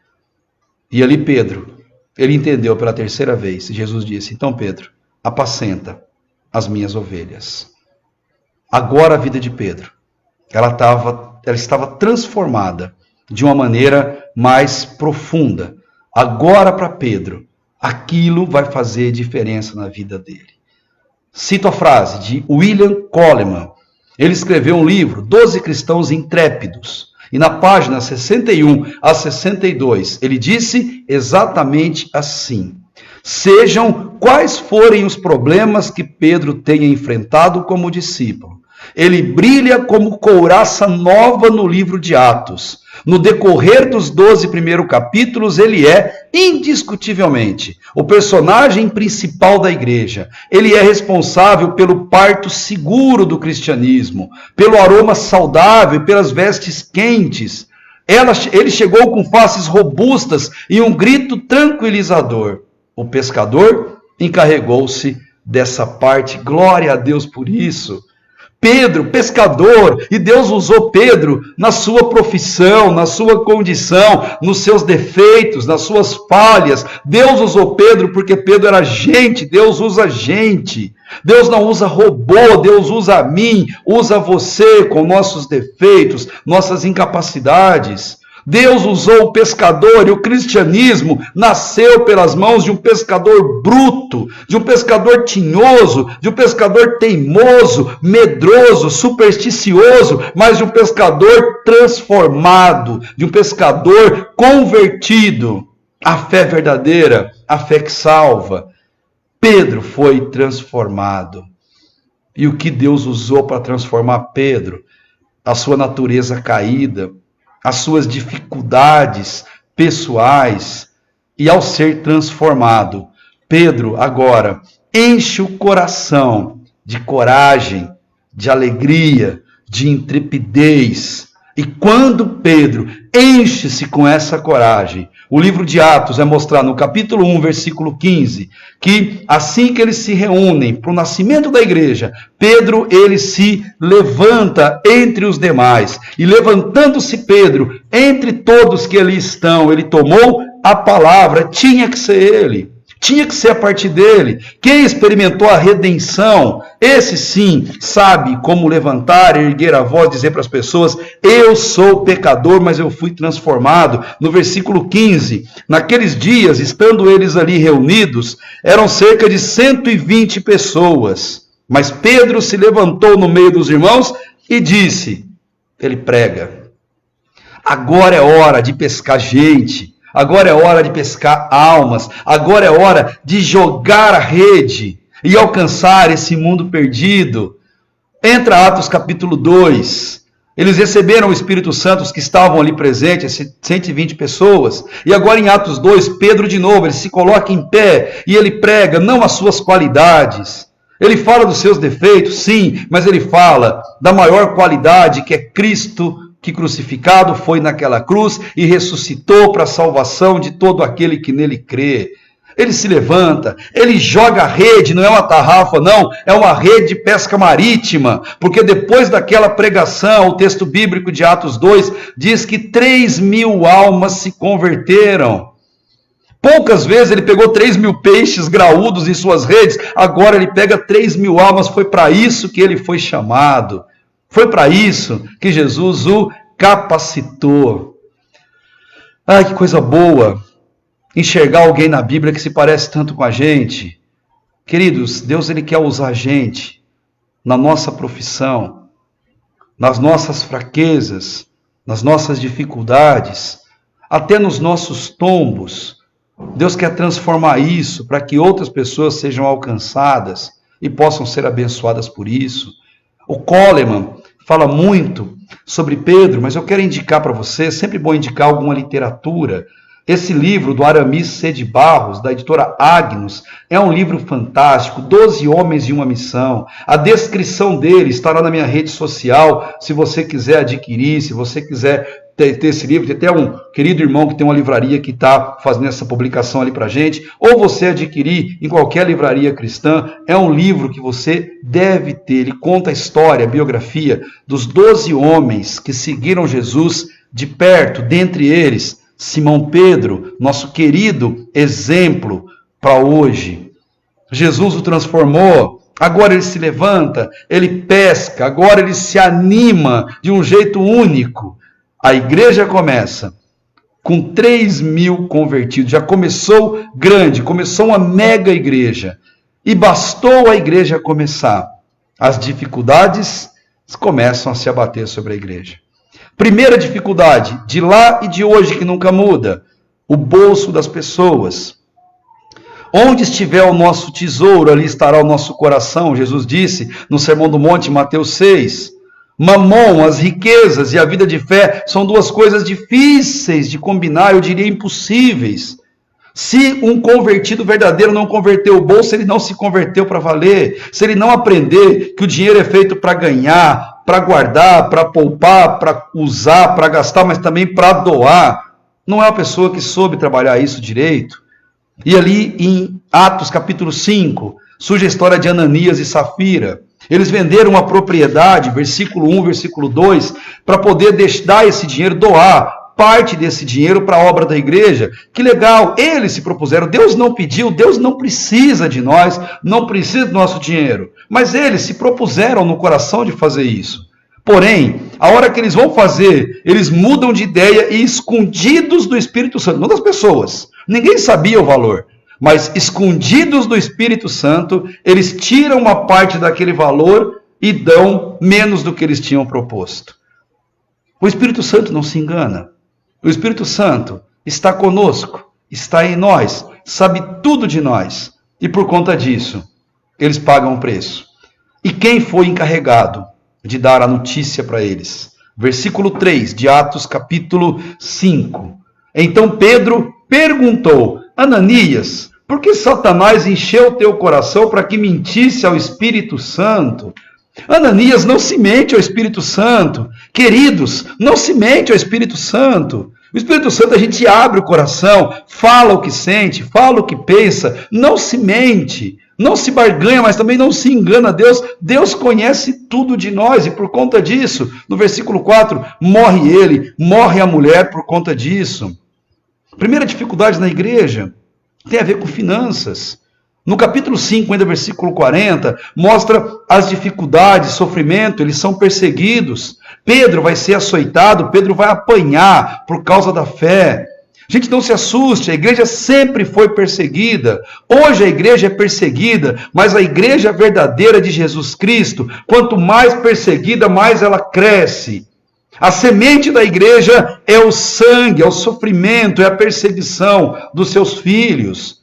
E ali Pedro, ele entendeu pela terceira vez, e Jesus disse: então Pedro, apacenta as minhas ovelhas. Agora a vida de Pedro, ela estava transformada de uma maneira mais profunda. Agora para Pedro, aquilo vai fazer diferença na vida dele. Cito a frase de William Coleman. Ele escreveu um livro, 12 Cristãos Intrépidos. E na página 61 a 62, ele disse exatamente assim: sejam quais forem os problemas que Pedro tenha enfrentado como discípulo, ele brilha como couraça nova no livro de Atos. No decorrer dos 12 primeiros capítulos, ele é, indiscutivelmente, o personagem principal da igreja. Ele é responsável pelo parto seguro do cristianismo, pelo aroma saudável e pelas vestes quentes. Ele chegou com faces robustas e um grito tranquilizador. O pescador encarregou-se dessa parte. Glória a Deus por isso. Pedro, pescador, e Deus usou Pedro na sua profissão, na sua condição, nos seus defeitos, nas suas falhas. Deus usou Pedro porque Pedro era gente. Deus usa gente. Deus não usa robô, Deus usa a mim, usa você com nossos defeitos, nossas incapacidades. Deus usou o pescador, e o cristianismo nasceu pelas mãos de um pescador bruto, de um pescador tinhoso, de um pescador teimoso, medroso, supersticioso, mas de um pescador transformado, de um pescador convertido. A fé verdadeira, a fé que salva. Pedro foi transformado. E o que Deus usou para transformar Pedro? A sua natureza caída, as suas dificuldades pessoais. E ao ser transformado, Pedro agora enche o coração de coragem, de alegria, de intrepidez. E quando Pedro enche-se com essa coragem, o livro de Atos vai mostrar no capítulo 1, versículo 15, que assim que eles se reúnem para o nascimento da igreja, Pedro, ele se levanta entre os demais. E levantando-se Pedro, entre todos que ali estão, ele tomou a palavra. Tinha que ser ele. Tinha que ser a partir dele. Quem experimentou a redenção, esse sim sabe como levantar, erguer a voz, dizer para as pessoas: eu sou pecador, mas eu fui transformado. No versículo 15, naqueles dias, estando eles ali reunidos, eram cerca de 120 pessoas. Mas Pedro se levantou no meio dos irmãos e disse, ele prega: agora é hora de pescar gente. Agora é hora de pescar almas. Agora é hora de jogar a rede e alcançar esse mundo perdido. Entra Atos capítulo 2. Eles receberam o Espírito Santo, os que estavam ali presentes, 120 pessoas. E agora em Atos 2, Pedro de novo, ele se coloca em pé e ele prega não as suas qualidades. Ele fala dos seus defeitos, sim, mas ele fala da maior qualidade, que é Cristo, que crucificado foi naquela cruz e ressuscitou para a salvação de todo aquele que nele crê. Ele se levanta, ele joga a rede, não é uma tarrafa não, é uma rede de pesca marítima, porque depois daquela pregação, o texto bíblico de Atos 2 diz que 3.000 almas se converteram. Poucas vezes ele pegou 3.000 peixes graúdos em suas redes, agora ele pega 3.000 almas, foi para isso que ele foi chamado. Foi para isso que Jesus o capacitou. Ai, que coisa boa enxergar alguém na Bíblia que se parece tanto com a gente. Queridos, Deus ele quer usar a gente na nossa profissão, nas nossas fraquezas, nas nossas dificuldades, até nos nossos tombos. Deus quer transformar isso para que outras pessoas sejam alcançadas e possam ser abençoadas por isso. O Coleman fala muito sobre Pedro, mas eu quero indicar para você, é sempre bom indicar alguma literatura. Esse livro do Aramis C. de Barros, da editora Agnus, é um livro fantástico, 12 Homens e uma Missão. A descrição dele estará na minha rede social, se você quiser adquirir, se você quiser ter esse livro. Tem até um querido irmão que tem uma livraria que está fazendo essa publicação ali para a gente, ou você adquirir em qualquer livraria cristã. É um livro que você deve ter. Ele conta a história, a biografia dos 12 homens que seguiram Jesus de perto, dentre eles Simão Pedro, nosso querido exemplo para hoje. Jesus o transformou, agora ele se levanta, ele pesca, agora ele se anima de um jeito único. A igreja começa com 3.000 convertidos, já começou grande, começou uma mega igreja. E bastou a igreja começar, as dificuldades começam a se abater sobre a igreja. Primeira dificuldade, de lá e de hoje que nunca muda, o bolso das pessoas. Onde estiver o nosso tesouro, ali estará o nosso coração, Jesus disse no Sermão do Monte, Mateus 6. Mamon, as riquezas e a vida de fé são duas coisas difíceis de combinar, eu diria impossíveis. Se um convertido verdadeiro não converteu o bolso, ele não se converteu para valer. Se ele não aprender que o dinheiro é feito para ganhar, para guardar, para poupar, para usar, para gastar, mas também para doar, não é uma pessoa que soube trabalhar isso direito. E ali em Atos capítulo 5, surge a história de Ananias e Safira. Eles venderam uma propriedade, versículo 1, versículo 2, para poder dar esse dinheiro, doar parte desse dinheiro para a obra da igreja. Que legal, eles se propuseram. Deus não pediu, Deus não precisa de nós, não precisa do nosso dinheiro. Mas eles se propuseram no coração de fazer isso. Porém, a hora que eles vão fazer, eles mudam de ideia e escondidos do Espírito Santo, não das pessoas, ninguém sabia o valor. Mas escondidos do Espírito Santo, eles tiram uma parte daquele valor e dão menos do que eles tinham proposto. O Espírito Santo não se engana. O Espírito Santo está conosco, está em nós, sabe tudo de nós. E por conta disso, eles pagam o preço. E quem foi encarregado de dar a notícia para eles? Versículo 3 de Atos capítulo 5. Então Pedro perguntou, Ananias, por que Satanás encheu teu coração para que mentisse ao Espírito Santo? Ananias, não se mente ao Espírito Santo. Queridos, não se mente ao Espírito Santo. O Espírito Santo, a gente abre o coração, fala o que sente, fala o que pensa, não se mente, não se barganha, mas também não se engana a Deus. Deus conhece tudo de nós e por conta disso, no versículo 4, morre ele, morre a mulher por conta disso. Primeira dificuldade na igreja, tem a ver com finanças. No capítulo 5, ainda versículo 40, mostra as dificuldades, sofrimento, eles são perseguidos. Pedro vai ser açoitado, Pedro vai apanhar por causa da fé. Gente, não se assuste, a igreja sempre foi perseguida. Hoje a igreja é perseguida, mas a igreja verdadeira de Jesus Cristo, quanto mais perseguida, mais ela cresce. A semente da igreja é o sangue, é o sofrimento, é a perseguição dos seus filhos.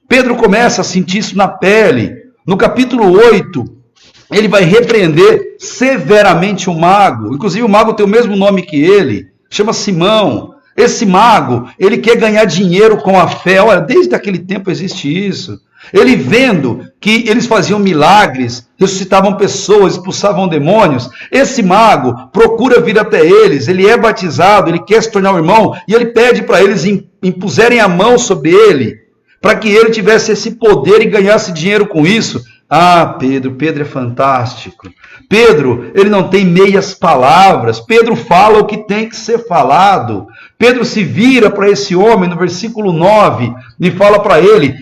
Pedro começa a sentir isso na pele. No capítulo 8, ele vai repreender severamente o mago. Inclusive o mago tem o mesmo nome que ele, chama Simão. Esse mago, ele quer ganhar dinheiro com a fé. Olha, desde aquele tempo existe isso. Ele vendo que eles faziam milagres, ressuscitavam pessoas, expulsavam demônios. Esse mago procura vir até eles, ele é batizado, ele quer se tornar um irmão, e ele pede para eles impuserem a mão sobre ele, para que ele tivesse esse poder e ganhasse dinheiro com isso. Ah, Pedro é fantástico. Pedro, ele não tem meias palavras. Pedro fala o que tem que ser falado. Pedro se vira para esse homem no versículo 9 e fala para ele,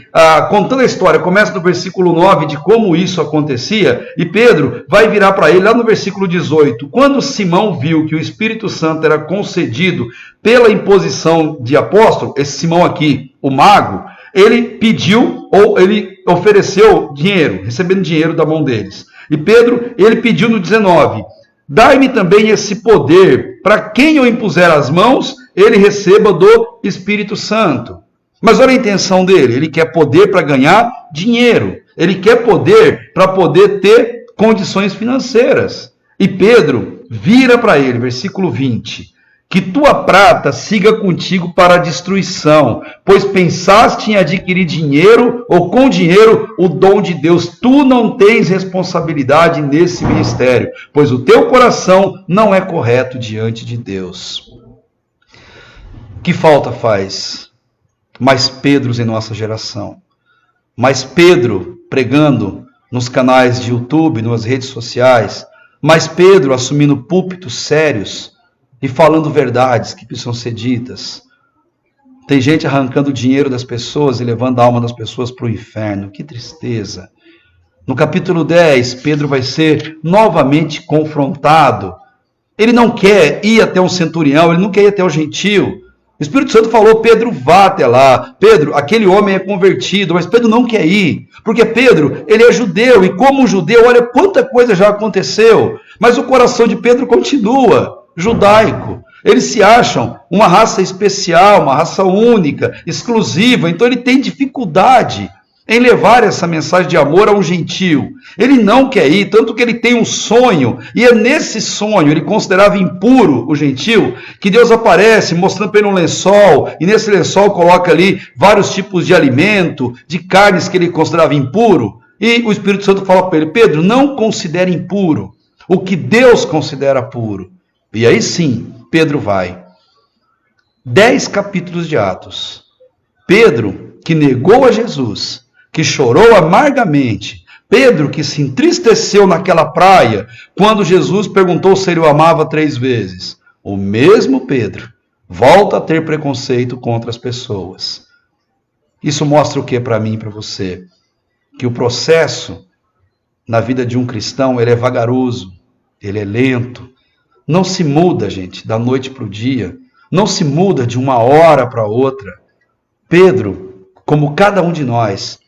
contando a história, começa no versículo 9 de como isso acontecia, e Pedro vai virar para ele lá no versículo 18. Quando Simão viu que o Espírito Santo era concedido pela imposição de apóstolo, esse Simão aqui, o mago, ele pediu, ou ele ofereceu dinheiro, recebendo dinheiro da mão deles. E Pedro, ele pediu no 19, dai-me também esse poder, para quem eu impuser as mãos, ele receba do Espírito Santo. Mas olha a intenção dele, ele quer poder para ganhar dinheiro, ele quer poder para poder ter condições financeiras. E Pedro vira para ele, versículo 20, que tua prata siga contigo para a destruição, pois pensaste em adquirir dinheiro, ou com dinheiro, o dom de Deus. Tu não tens responsabilidade nesse ministério, pois o teu coração não é correto diante de Deus. Que falta faz mais Pedros em nossa geração? Mais Pedro pregando nos canais de YouTube, nas redes sociais, mais Pedro assumindo púlpitos sérios, e falando verdades que precisam ser ditas. Tem gente arrancando o dinheiro das pessoas e levando a alma das pessoas para o inferno. Que tristeza. No capítulo 10, Pedro vai ser novamente confrontado. Ele não quer ir até um centurião, ele não quer ir até o gentio. O Espírito Santo falou, Pedro, vá até lá. Pedro, aquele homem é convertido, mas Pedro não quer ir. Porque Pedro, ele é judeu, e como judeu, olha quanta coisa já aconteceu. Mas o coração de Pedro continua judaico. Eles se acham uma raça especial, uma raça única, exclusiva. Então ele tem dificuldade em levar essa mensagem de amor a um gentio. Ele não quer ir, tanto que ele tem um sonho, e é nesse sonho, ele considerava impuro o gentio, que Deus aparece mostrando para ele um lençol, e nesse lençol coloca ali vários tipos de alimento, de carnes que ele considerava impuro, e o Espírito Santo fala para ele, Pedro, não considere impuro o que Deus considera puro. E aí sim, Pedro vai. 10 capítulos de Atos. Pedro, que negou a Jesus, que chorou amargamente. Pedro, que se entristeceu naquela praia, quando Jesus perguntou se ele o amava 3 vezes. O mesmo Pedro volta a ter preconceito contra as pessoas. Isso mostra o que para mim e para você? Que o processo na vida de um cristão, ele é vagaroso, ele é lento. Não se muda, gente, da noite para o dia. Não se muda de uma hora para outra. Pedro, como cada um de nós,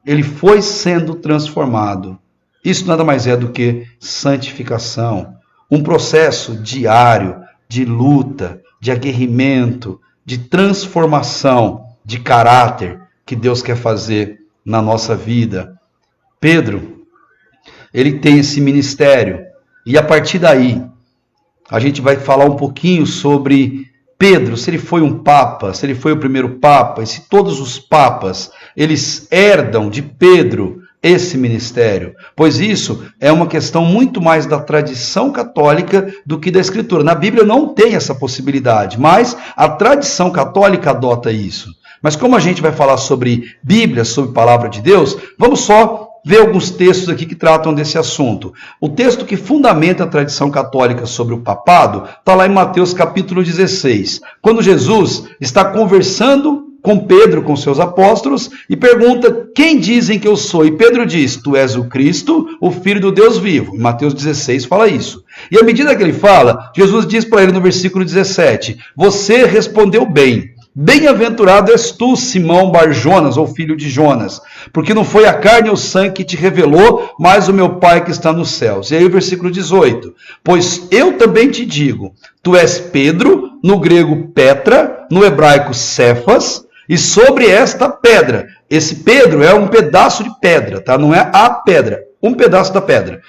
ele foi sendo transformado. Isso nada mais é do que santificação. Um processo diário de luta, de aguerrimento, de transformação de caráter que Deus quer fazer na nossa vida. Pedro, ele tem esse ministério. E a partir daí, a gente vai falar um pouquinho sobre Pedro, se ele foi um papa, se ele foi o primeiro papa, e se todos os papas, eles herdam de Pedro esse ministério. Pois isso é uma questão muito mais da tradição católica do que da Escritura. Na Bíblia não tem essa possibilidade, mas a tradição católica adota isso. Mas como a gente vai falar sobre Bíblia, sobre Palavra de Deus, vamos só ver alguns textos aqui que tratam desse assunto. O texto que fundamenta a tradição católica sobre o papado está lá em Mateus capítulo 16, quando Jesus está conversando com Pedro, com seus apóstolos, e pergunta: quem dizem que eu sou? E Pedro diz: tu és o Cristo, o Filho do Deus vivo. Em Mateus 16 fala isso. E à medida que ele fala, Jesus diz para ele no versículo 17: você respondeu bem. Bem-aventurado és tu, Simão Bar-Jonas, ou filho de Jonas, porque não foi a carne ou o sangue que te revelou, mas o meu Pai que está nos céus. E aí o versículo 18: pois eu também te digo, tu és Pedro, no grego Petra, no hebraico Cefas, e sobre esta pedra, esse Pedro é um pedaço de pedra, tá? Não é a pedra, um pedaço da pedra.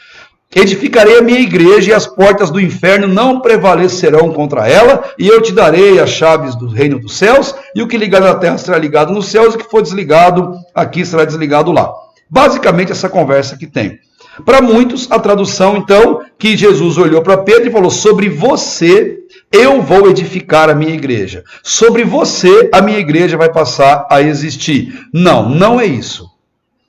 Edificarei a minha igreja e as portas do inferno não prevalecerão contra ela, e eu te darei as chaves do reino dos céus, e o que ligar na terra será ligado nos céus, e o que for desligado aqui será desligado lá. Basicamente essa conversa que tem. Para muitos, a tradução então, que Jesus olhou para Pedro e falou: sobre você eu vou edificar a minha igreja. Sobre você a minha igreja vai passar a existir. Não, não é isso.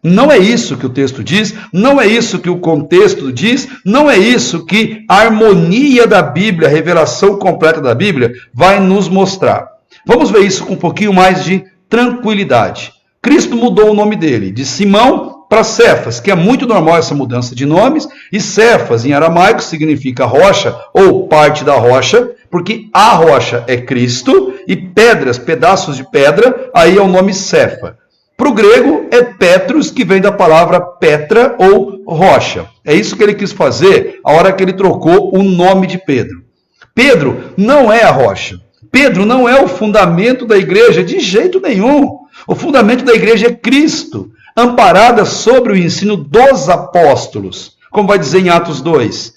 Não é isso que o texto diz, não é isso que o contexto diz, não é isso que a harmonia da Bíblia, a revelação completa da Bíblia vai nos mostrar. Vamos ver isso com um pouquinho mais de tranquilidade. Cristo mudou o nome dele, de Simão para Cefas, que é muito normal essa mudança de nomes, e Cefas em aramaico significa rocha ou parte da rocha, porque a rocha é Cristo, e pedras, pedaços de pedra, aí é o nome Cefa. Para o grego é Petros, que vem da palavra Petra ou rocha. É isso que ele quis fazer a hora que ele trocou o nome de Pedro. Pedro não é a rocha. Pedro não é o fundamento da igreja de jeito nenhum. O fundamento da igreja é Cristo, amparada sobre o ensino dos apóstolos, como vai dizer em Atos 2.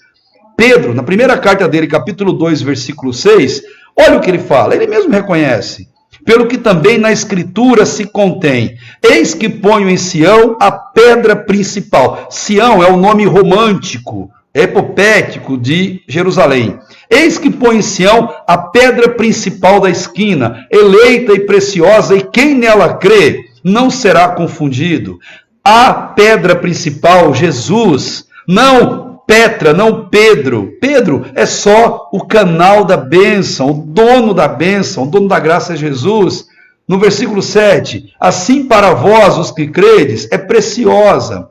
Pedro, na primeira carta dele, capítulo 2, versículo 6, olha o que ele fala, ele mesmo reconhece. Pelo que também na Escritura se contém: eis que ponho em Sião a pedra principal. Sião é o nome romântico, epopético de Jerusalém. Eis que põe em Sião a pedra principal da esquina, eleita e preciosa, e quem nela crê não será confundido. A pedra principal, Jesus, não Petra, não Pedro. Pedro é só o canal da bênção, o dono da bênção, o dono da graça é Jesus. No versículo 7, assim para vós, os que credes, é preciosa.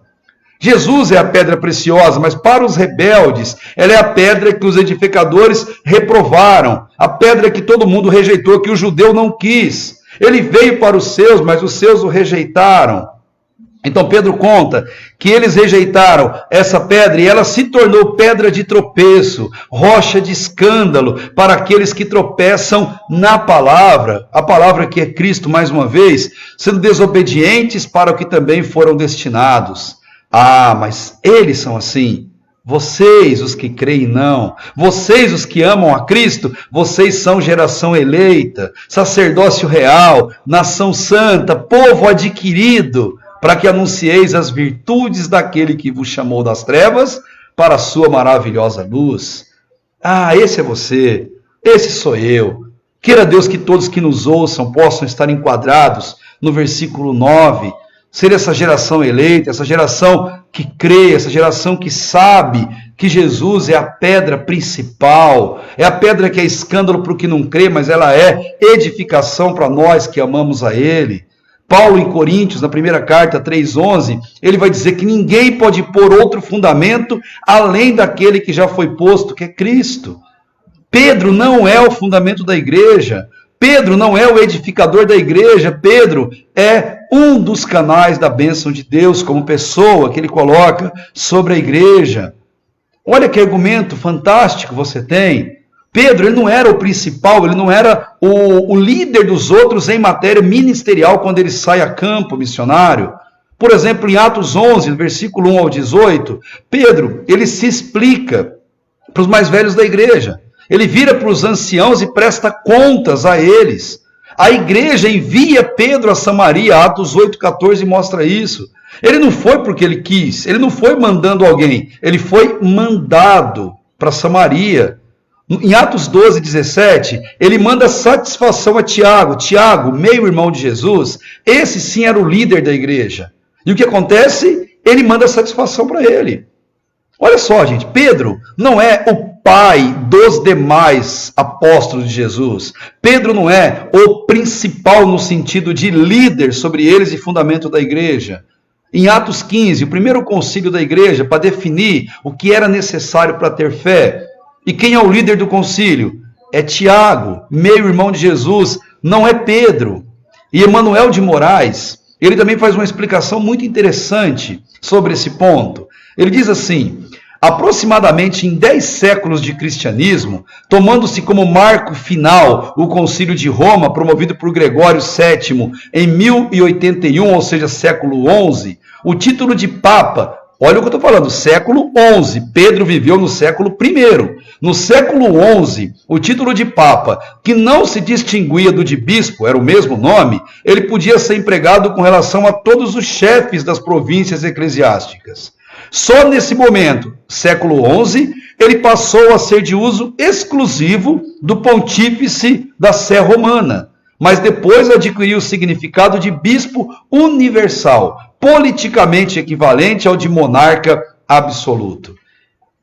Jesus é a pedra preciosa, mas para os rebeldes, ela é a pedra que os edificadores reprovaram, a pedra que todo mundo rejeitou, que o judeu não quis. Ele veio para os seus, mas os seus o rejeitaram. Então Pedro conta que eles rejeitaram essa pedra e ela se tornou pedra de tropeço, rocha de escândalo para aqueles que tropeçam na palavra, a palavra que é Cristo mais uma vez, sendo desobedientes para o que também foram destinados. Ah, mas eles são assim. Vocês, os que creem, não. Vocês, os que amam a Cristo, vocês são geração eleita, sacerdócio real, nação santa, povo adquirido, para que anuncieis as virtudes daquele que vos chamou das trevas para a sua maravilhosa luz. Ah, esse é você, esse sou eu. Queira Deus que todos que nos ouçam possam estar enquadrados no versículo 9, ser essa geração eleita, essa geração que crê, essa geração que sabe que Jesus é a pedra principal, é a pedra que é escândalo para o que não crê, mas ela é edificação para nós que amamos a Ele. Paulo em Coríntios, na primeira carta 3,11, ele vai dizer que ninguém pode pôr outro fundamento além daquele que já foi posto, que é Cristo. Pedro não é o fundamento da igreja, Pedro não é o edificador da igreja, Pedro é um dos canais da bênção de Deus como pessoa que ele coloca sobre a igreja. Olha que argumento fantástico você tem. Pedro, ele não era o principal, ele não era o líder dos outros em matéria ministerial quando ele sai a campo missionário. Por exemplo, em Atos 11, versículo 1 ao 18, Pedro, ele se explica para os mais velhos da igreja. Ele vira para os anciãos e presta contas a eles. A igreja envia Pedro a Samaria, Atos 8,14 mostra isso. Ele não foi porque ele quis, ele não foi mandando alguém, ele foi mandado para Samaria. Em Atos 12,17, ele manda satisfação a Tiago. Tiago, meio-irmão de Jesus, esse sim era o líder da igreja. E o que acontece? Ele manda satisfação para ele. Olha só, gente, Pedro não é o pai dos demais apóstolos de Jesus. Pedro não é o principal no sentido de líder sobre eles e fundamento da igreja. Em Atos 15, o primeiro concílio da igreja, para definir o que era necessário para ter fé. E quem é o líder do concílio? É Tiago, meio-irmão de Jesus, não é Pedro. E Emanuel de Moraes, ele também faz uma explicação muito interessante sobre esse ponto. Ele diz assim: aproximadamente em 10 séculos de cristianismo, tomando-se como marco final o Concílio de Roma, promovido por Gregório VII em 1081, ou seja, século XI, o título de Papa, olha o que eu estou falando, século XI, Pedro viveu no século I. No século XI, o título de Papa, que não se distinguia do de Bispo, era o mesmo nome, ele podia ser empregado com relação a todos os chefes das províncias eclesiásticas. Só nesse momento, século XI, ele passou a ser de uso exclusivo do pontífice da Sé Romana, mas depois adquiriu o significado de bispo universal, politicamente equivalente ao de monarca absoluto.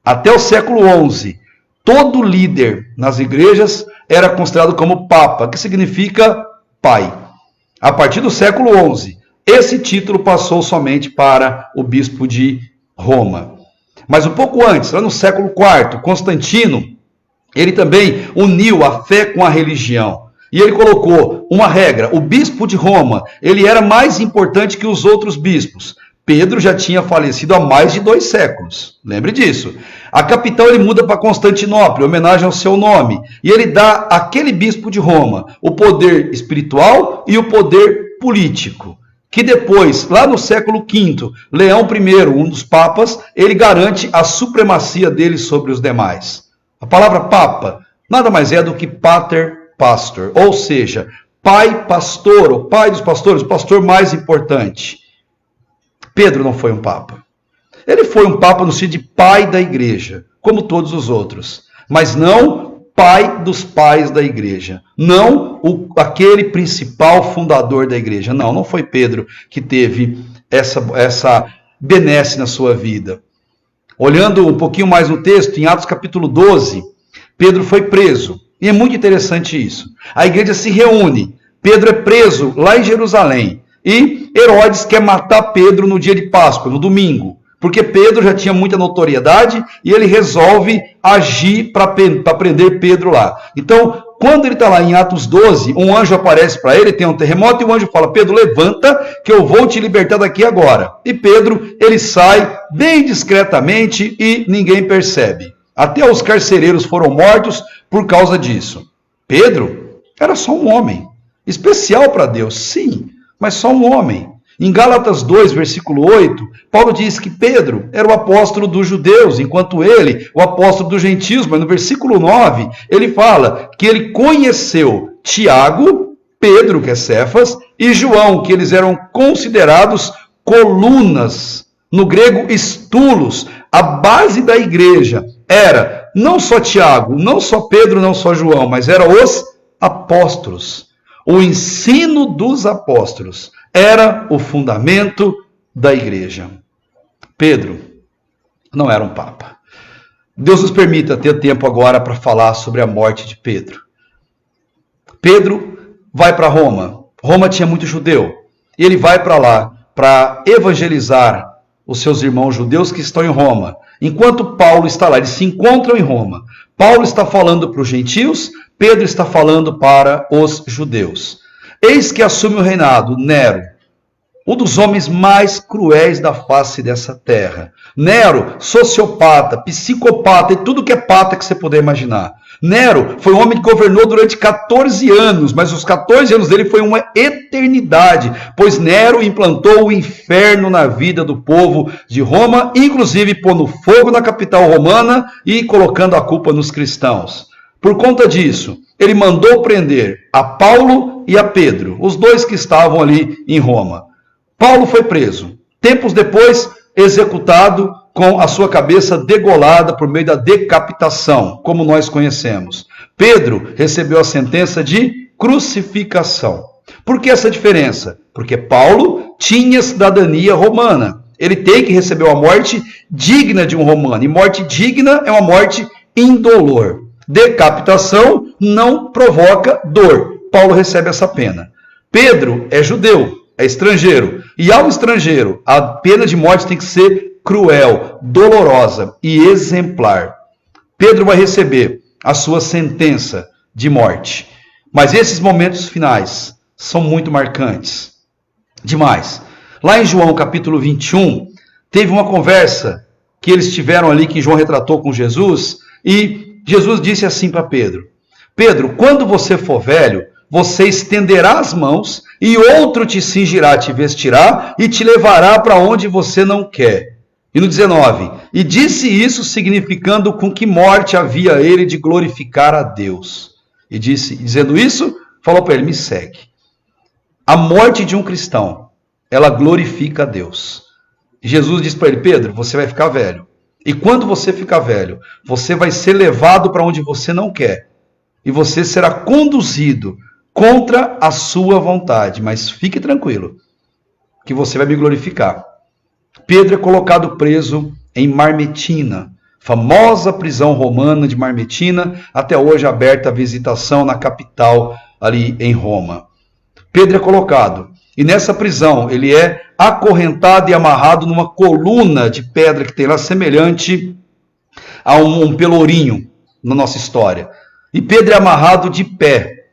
Até o século XI, todo líder nas igrejas era considerado como papa, que significa pai. A partir do século XI, esse título passou somente para o bispo de Roma. Mas um pouco antes, lá no século IV, Constantino, ele também uniu a fé com a religião. E ele colocou uma regra: o bispo de Roma, ele era mais importante que os outros bispos. Pedro já tinha falecido há mais de 2 séculos. Lembre disso. A capital ele muda para Constantinopla, em homenagem ao seu nome. E ele dá àquele bispo de Roma o poder espiritual e o poder político. Que depois, lá no século V, Leão I, um dos papas, ele garante a supremacia dele sobre os demais. A palavra papa nada mais é do que pater pastor, ou seja, pai pastor, o pai dos pastores, o pastor mais importante. Pedro não foi um papa. Ele foi um papa no sentido de pai da igreja, como todos os outros, mas não pai dos pais da igreja, não aquele principal fundador da igreja. Não foi Pedro que teve essa benesse na sua vida. Olhando um pouquinho mais no texto, em Atos capítulo 12, Pedro foi preso. E é muito interessante isso. A igreja se reúne, Pedro é preso lá em Jerusalém, e Herodes quer matar Pedro no dia de Páscoa, no domingo, porque Pedro já tinha muita notoriedade e ele resolve agir para prender Pedro lá. Então, quando ele está lá em Atos 12, um anjo aparece para ele, tem um terremoto, e o anjo fala: Pedro, levanta, que eu vou te libertar daqui agora. E Pedro, ele sai bem discretamente e ninguém percebe. Até os carcereiros foram mortos por causa disso. Pedro era só um homem, especial para Deus, sim, mas só um homem. Em Gálatas 2, versículo 8, Paulo diz que Pedro era o apóstolo dos judeus, enquanto ele, o apóstolo dos gentios. Mas no versículo 9, ele fala que ele conheceu Tiago, Pedro, que é Cefas, e João, que eles eram considerados colunas, no grego estulos. A base da igreja era não só Tiago, não só Pedro, não só João, mas eram os apóstolos. O ensino dos apóstolos era o fundamento da igreja. Pedro não era um papa. Deus nos permita ter tempo agora para falar sobre a morte de Pedro. Pedro vai para Roma. Roma tinha muito judeu. E ele vai para lá para evangelizar os seus irmãos judeus que estão em Roma. Enquanto Paulo está lá, eles se encontram em Roma. Paulo está falando para os gentios, Pedro está falando para os judeus. Eis que assume o reinado Nero, um dos homens mais cruéis da face dessa terra. Nero, sociopata, psicopata e tudo que é pata que você puder imaginar. Nero foi um homem que governou durante 14 anos, mas os 14 anos dele foi uma eternidade, pois Nero implantou o inferno na vida do povo de Roma, inclusive pondo fogo na capital romana e colocando a culpa nos cristãos. Por conta disso, ele mandou prender a Paulo e a Pedro, os dois que estavam ali em Roma. Paulo foi preso. Tempos depois, executado com a sua cabeça degolada por meio da decapitação, como nós conhecemos. Pedro recebeu a sentença de crucificação. Por que essa diferença? Porque Paulo tinha cidadania romana. Ele tem que receber uma morte digna de um romano. E morte digna é uma morte indolor. Decapitação não provoca dor. Paulo recebe essa pena. Pedro é judeu, é estrangeiro. E ao estrangeiro, a pena de morte tem que ser cruel, dolorosa e exemplar. Pedro vai receber a sua sentença de morte. Mas esses momentos finais são muito marcantes. Demais. Lá em João capítulo 21, teve uma conversa que eles tiveram ali, que João retratou com Jesus, e Jesus disse assim para Pedro: Pedro, quando você for velho, você estenderá as mãos e outro te cingirá, te vestirá e te levará para onde você não quer. E no 19, e disse isso significando com que morte havia ele de glorificar a Deus. E dizendo isso, falou para ele, me segue. A morte de um cristão, ela glorifica a Deus. E Jesus disse para ele, Pedro, você vai ficar velho. E quando você ficar velho, você vai ser levado para onde você não quer. E você será conduzido contra a sua vontade. Mas fique tranquilo, que você vai me glorificar. Pedro é colocado preso em Marmetina, famosa prisão romana de Marmetina, até hoje aberta à visitação na capital, ali em Roma. Pedro é colocado, e nessa prisão ele é acorrentado e amarrado numa coluna de pedra que tem lá, semelhante a um pelourinho na nossa história. E Pedro é amarrado de pé,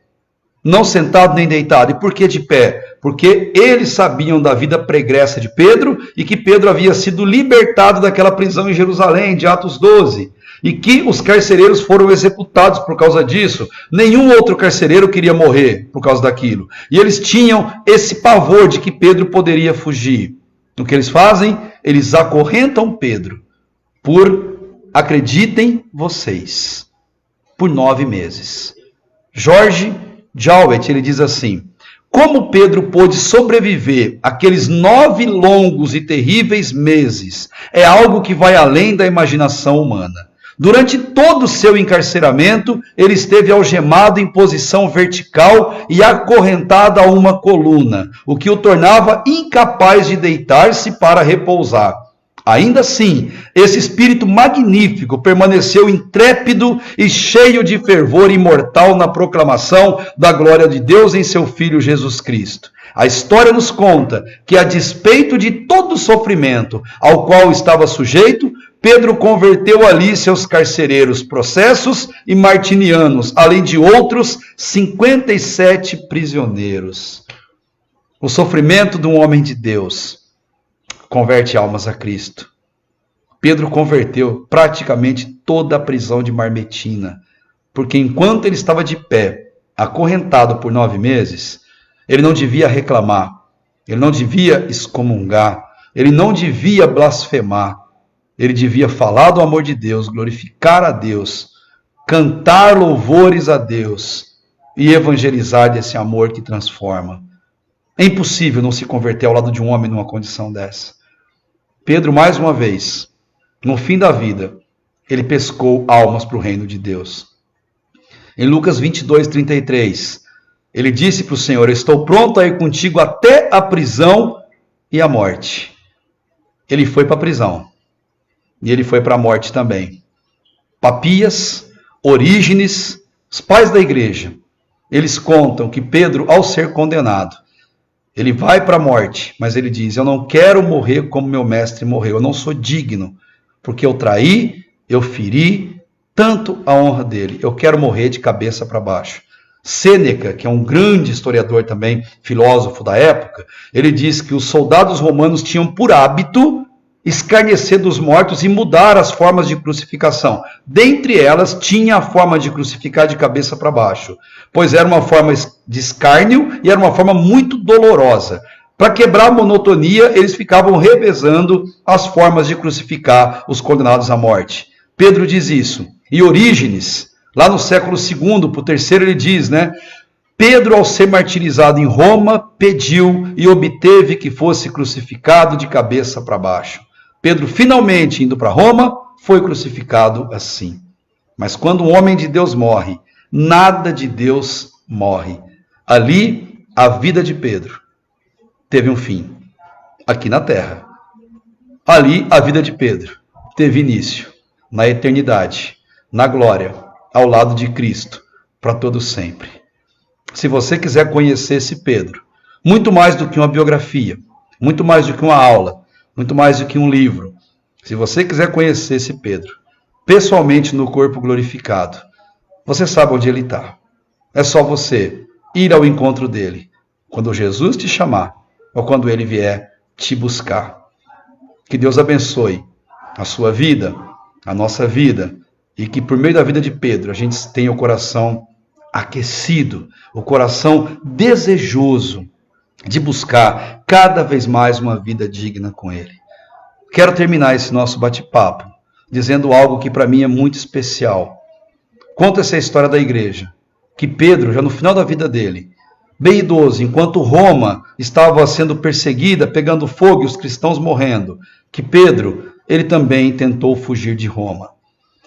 não sentado nem deitado. E por que de pé? Porque eles sabiam da vida pregressa de Pedro e que Pedro havia sido libertado daquela prisão em Jerusalém, de Atos 12. E que os carcereiros foram executados por causa disso. Nenhum outro carcereiro queria morrer por causa daquilo. E eles tinham esse pavor de que Pedro poderia fugir. O que eles fazem? Eles acorrentam Pedro por, acreditem vocês, por 9 meses. George Jowett, ele diz assim: como Pedro pôde sobreviver aqueles 9 longos e terríveis meses é algo que vai além da imaginação humana. Durante todo o seu encarceramento, ele esteve algemado em posição vertical e acorrentado a uma coluna, o que o tornava incapaz de deitar-se para repousar. Ainda assim, esse espírito magnífico permaneceu intrépido e cheio de fervor imortal na proclamação da glória de Deus em seu Filho Jesus Cristo. A história nos conta que, a despeito de todo o sofrimento ao qual estava sujeito, Pedro converteu ali seus carcereiros processos e martinianos, além de outros 57 prisioneiros. O sofrimento de um homem de Deus converte almas a Cristo. Pedro converteu praticamente toda a prisão de Marmetina, porque enquanto ele estava de pé, acorrentado por 9 meses, ele não devia reclamar, ele não devia excomungar, ele não devia blasfemar, ele devia falar do amor de Deus, glorificar a Deus, cantar louvores a Deus e evangelizar desse amor que transforma. É impossível não se converter ao lado de um homem numa condição dessa. Pedro, mais uma vez, no fim da vida, ele pescou almas para o reino de Deus. Em Lucas 22, 33, ele disse para o Senhor, estou pronto a ir contigo até a prisão e a morte. Ele foi para a prisão. E ele foi para a morte também. Papias, Orígenes, os pais da igreja, eles contam que Pedro, ao ser condenado, ele vai para a morte, mas ele diz, eu não quero morrer como meu mestre morreu, eu não sou digno, porque eu traí, eu feri tanto a honra dele, eu quero morrer de cabeça para baixo. Sêneca, que é um grande historiador também, filósofo da época, ele diz que os soldados romanos tinham por hábito escarnecer dos mortos e mudar as formas de crucificação. Dentre elas, tinha a forma de crucificar de cabeça para baixo, pois era uma forma de escárnio e era uma forma muito dolorosa. Para quebrar a monotonia, eles ficavam revezando as formas de crucificar os condenados à morte. Pedro diz isso. E Orígenes, lá no século II, para o terceiro, ele diz, Pedro, ao ser martirizado em Roma, pediu e obteve que fosse crucificado de cabeça para baixo. Pedro, finalmente, indo para Roma, foi crucificado assim. Mas quando um homem de Deus morre, nada de Deus morre. Ali, a vida de Pedro teve um fim, aqui na terra. Ali, a vida de Pedro teve início, na eternidade, na glória, ao lado de Cristo, para todo sempre. Se você quiser conhecer esse Pedro, muito mais do que uma biografia, muito mais do que uma aula, muito mais do que um livro, se você quiser conhecer esse Pedro, pessoalmente no corpo glorificado, você sabe onde ele está. É só você ir ao encontro dele, quando Jesus te chamar, ou quando ele vier te buscar. Que Deus abençoe a sua vida, a nossa vida, e que por meio da vida de Pedro a gente tenha o coração aquecido, o coração desejoso de buscar cada vez mais uma vida digna com ele. Quero terminar esse nosso bate-papo dizendo algo que para mim é muito especial. Conta essa história da igreja, que Pedro, já no final da vida dele, bem idoso, enquanto Roma estava sendo perseguida, pegando fogo e os cristãos morrendo, que Pedro, ele também tentou fugir de Roma.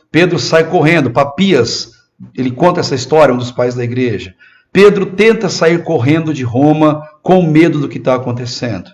Pedro sai correndo, Papias, ele conta essa história, um dos pais da igreja. Pedro tenta sair correndo de Roma com medo do que está acontecendo.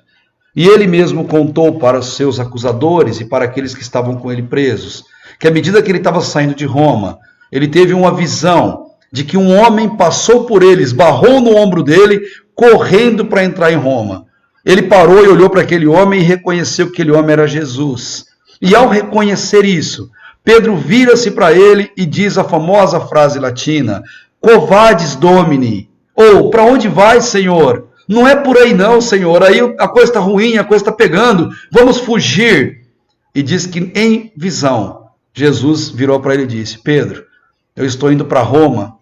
E ele mesmo contou para os seus acusadores e para aqueles que estavam com ele presos, que à medida que ele estava saindo de Roma, ele teve uma visão de que um homem passou por ele, esbarrou no ombro dele, correndo para entrar em Roma. Ele parou e olhou para aquele homem e reconheceu que aquele homem era Jesus. E ao reconhecer isso, Pedro vira-se para ele e diz a famosa frase latina, Quo vadis Domini? Ou, para onde vai, Senhor? Não é por aí não, Senhor, aí a coisa está ruim, a coisa está pegando, vamos fugir. E diz que em visão, Jesus virou para ele e disse, Pedro, eu estou indo para Roma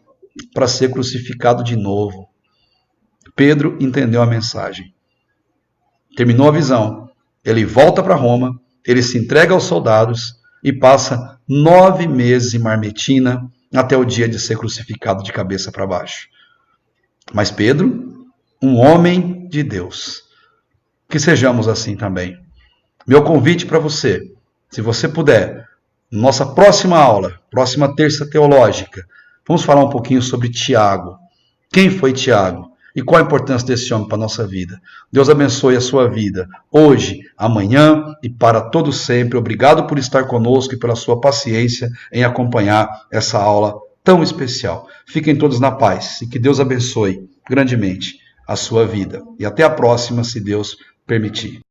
para ser crucificado de novo. Pedro entendeu a mensagem. Terminou a visão, ele volta para Roma, ele se entrega aos soldados e passa 9 meses em Marmetina até o dia de ser crucificado de cabeça para baixo. Mas Pedro, um homem de Deus, que sejamos assim também. Meu convite para você, se você puder, nossa próxima aula, próxima terça teológica, vamos falar um pouquinho sobre Tiago. Quem foi Tiago? E qual a importância desse homem para a nossa vida? Deus abençoe a sua vida, hoje, amanhã e para todo sempre. Obrigado por estar conosco e pela sua paciência em acompanhar essa aula tão especial. Fiquem todos na paz e que Deus abençoe grandemente a sua vida. E até a próxima, se Deus permitir.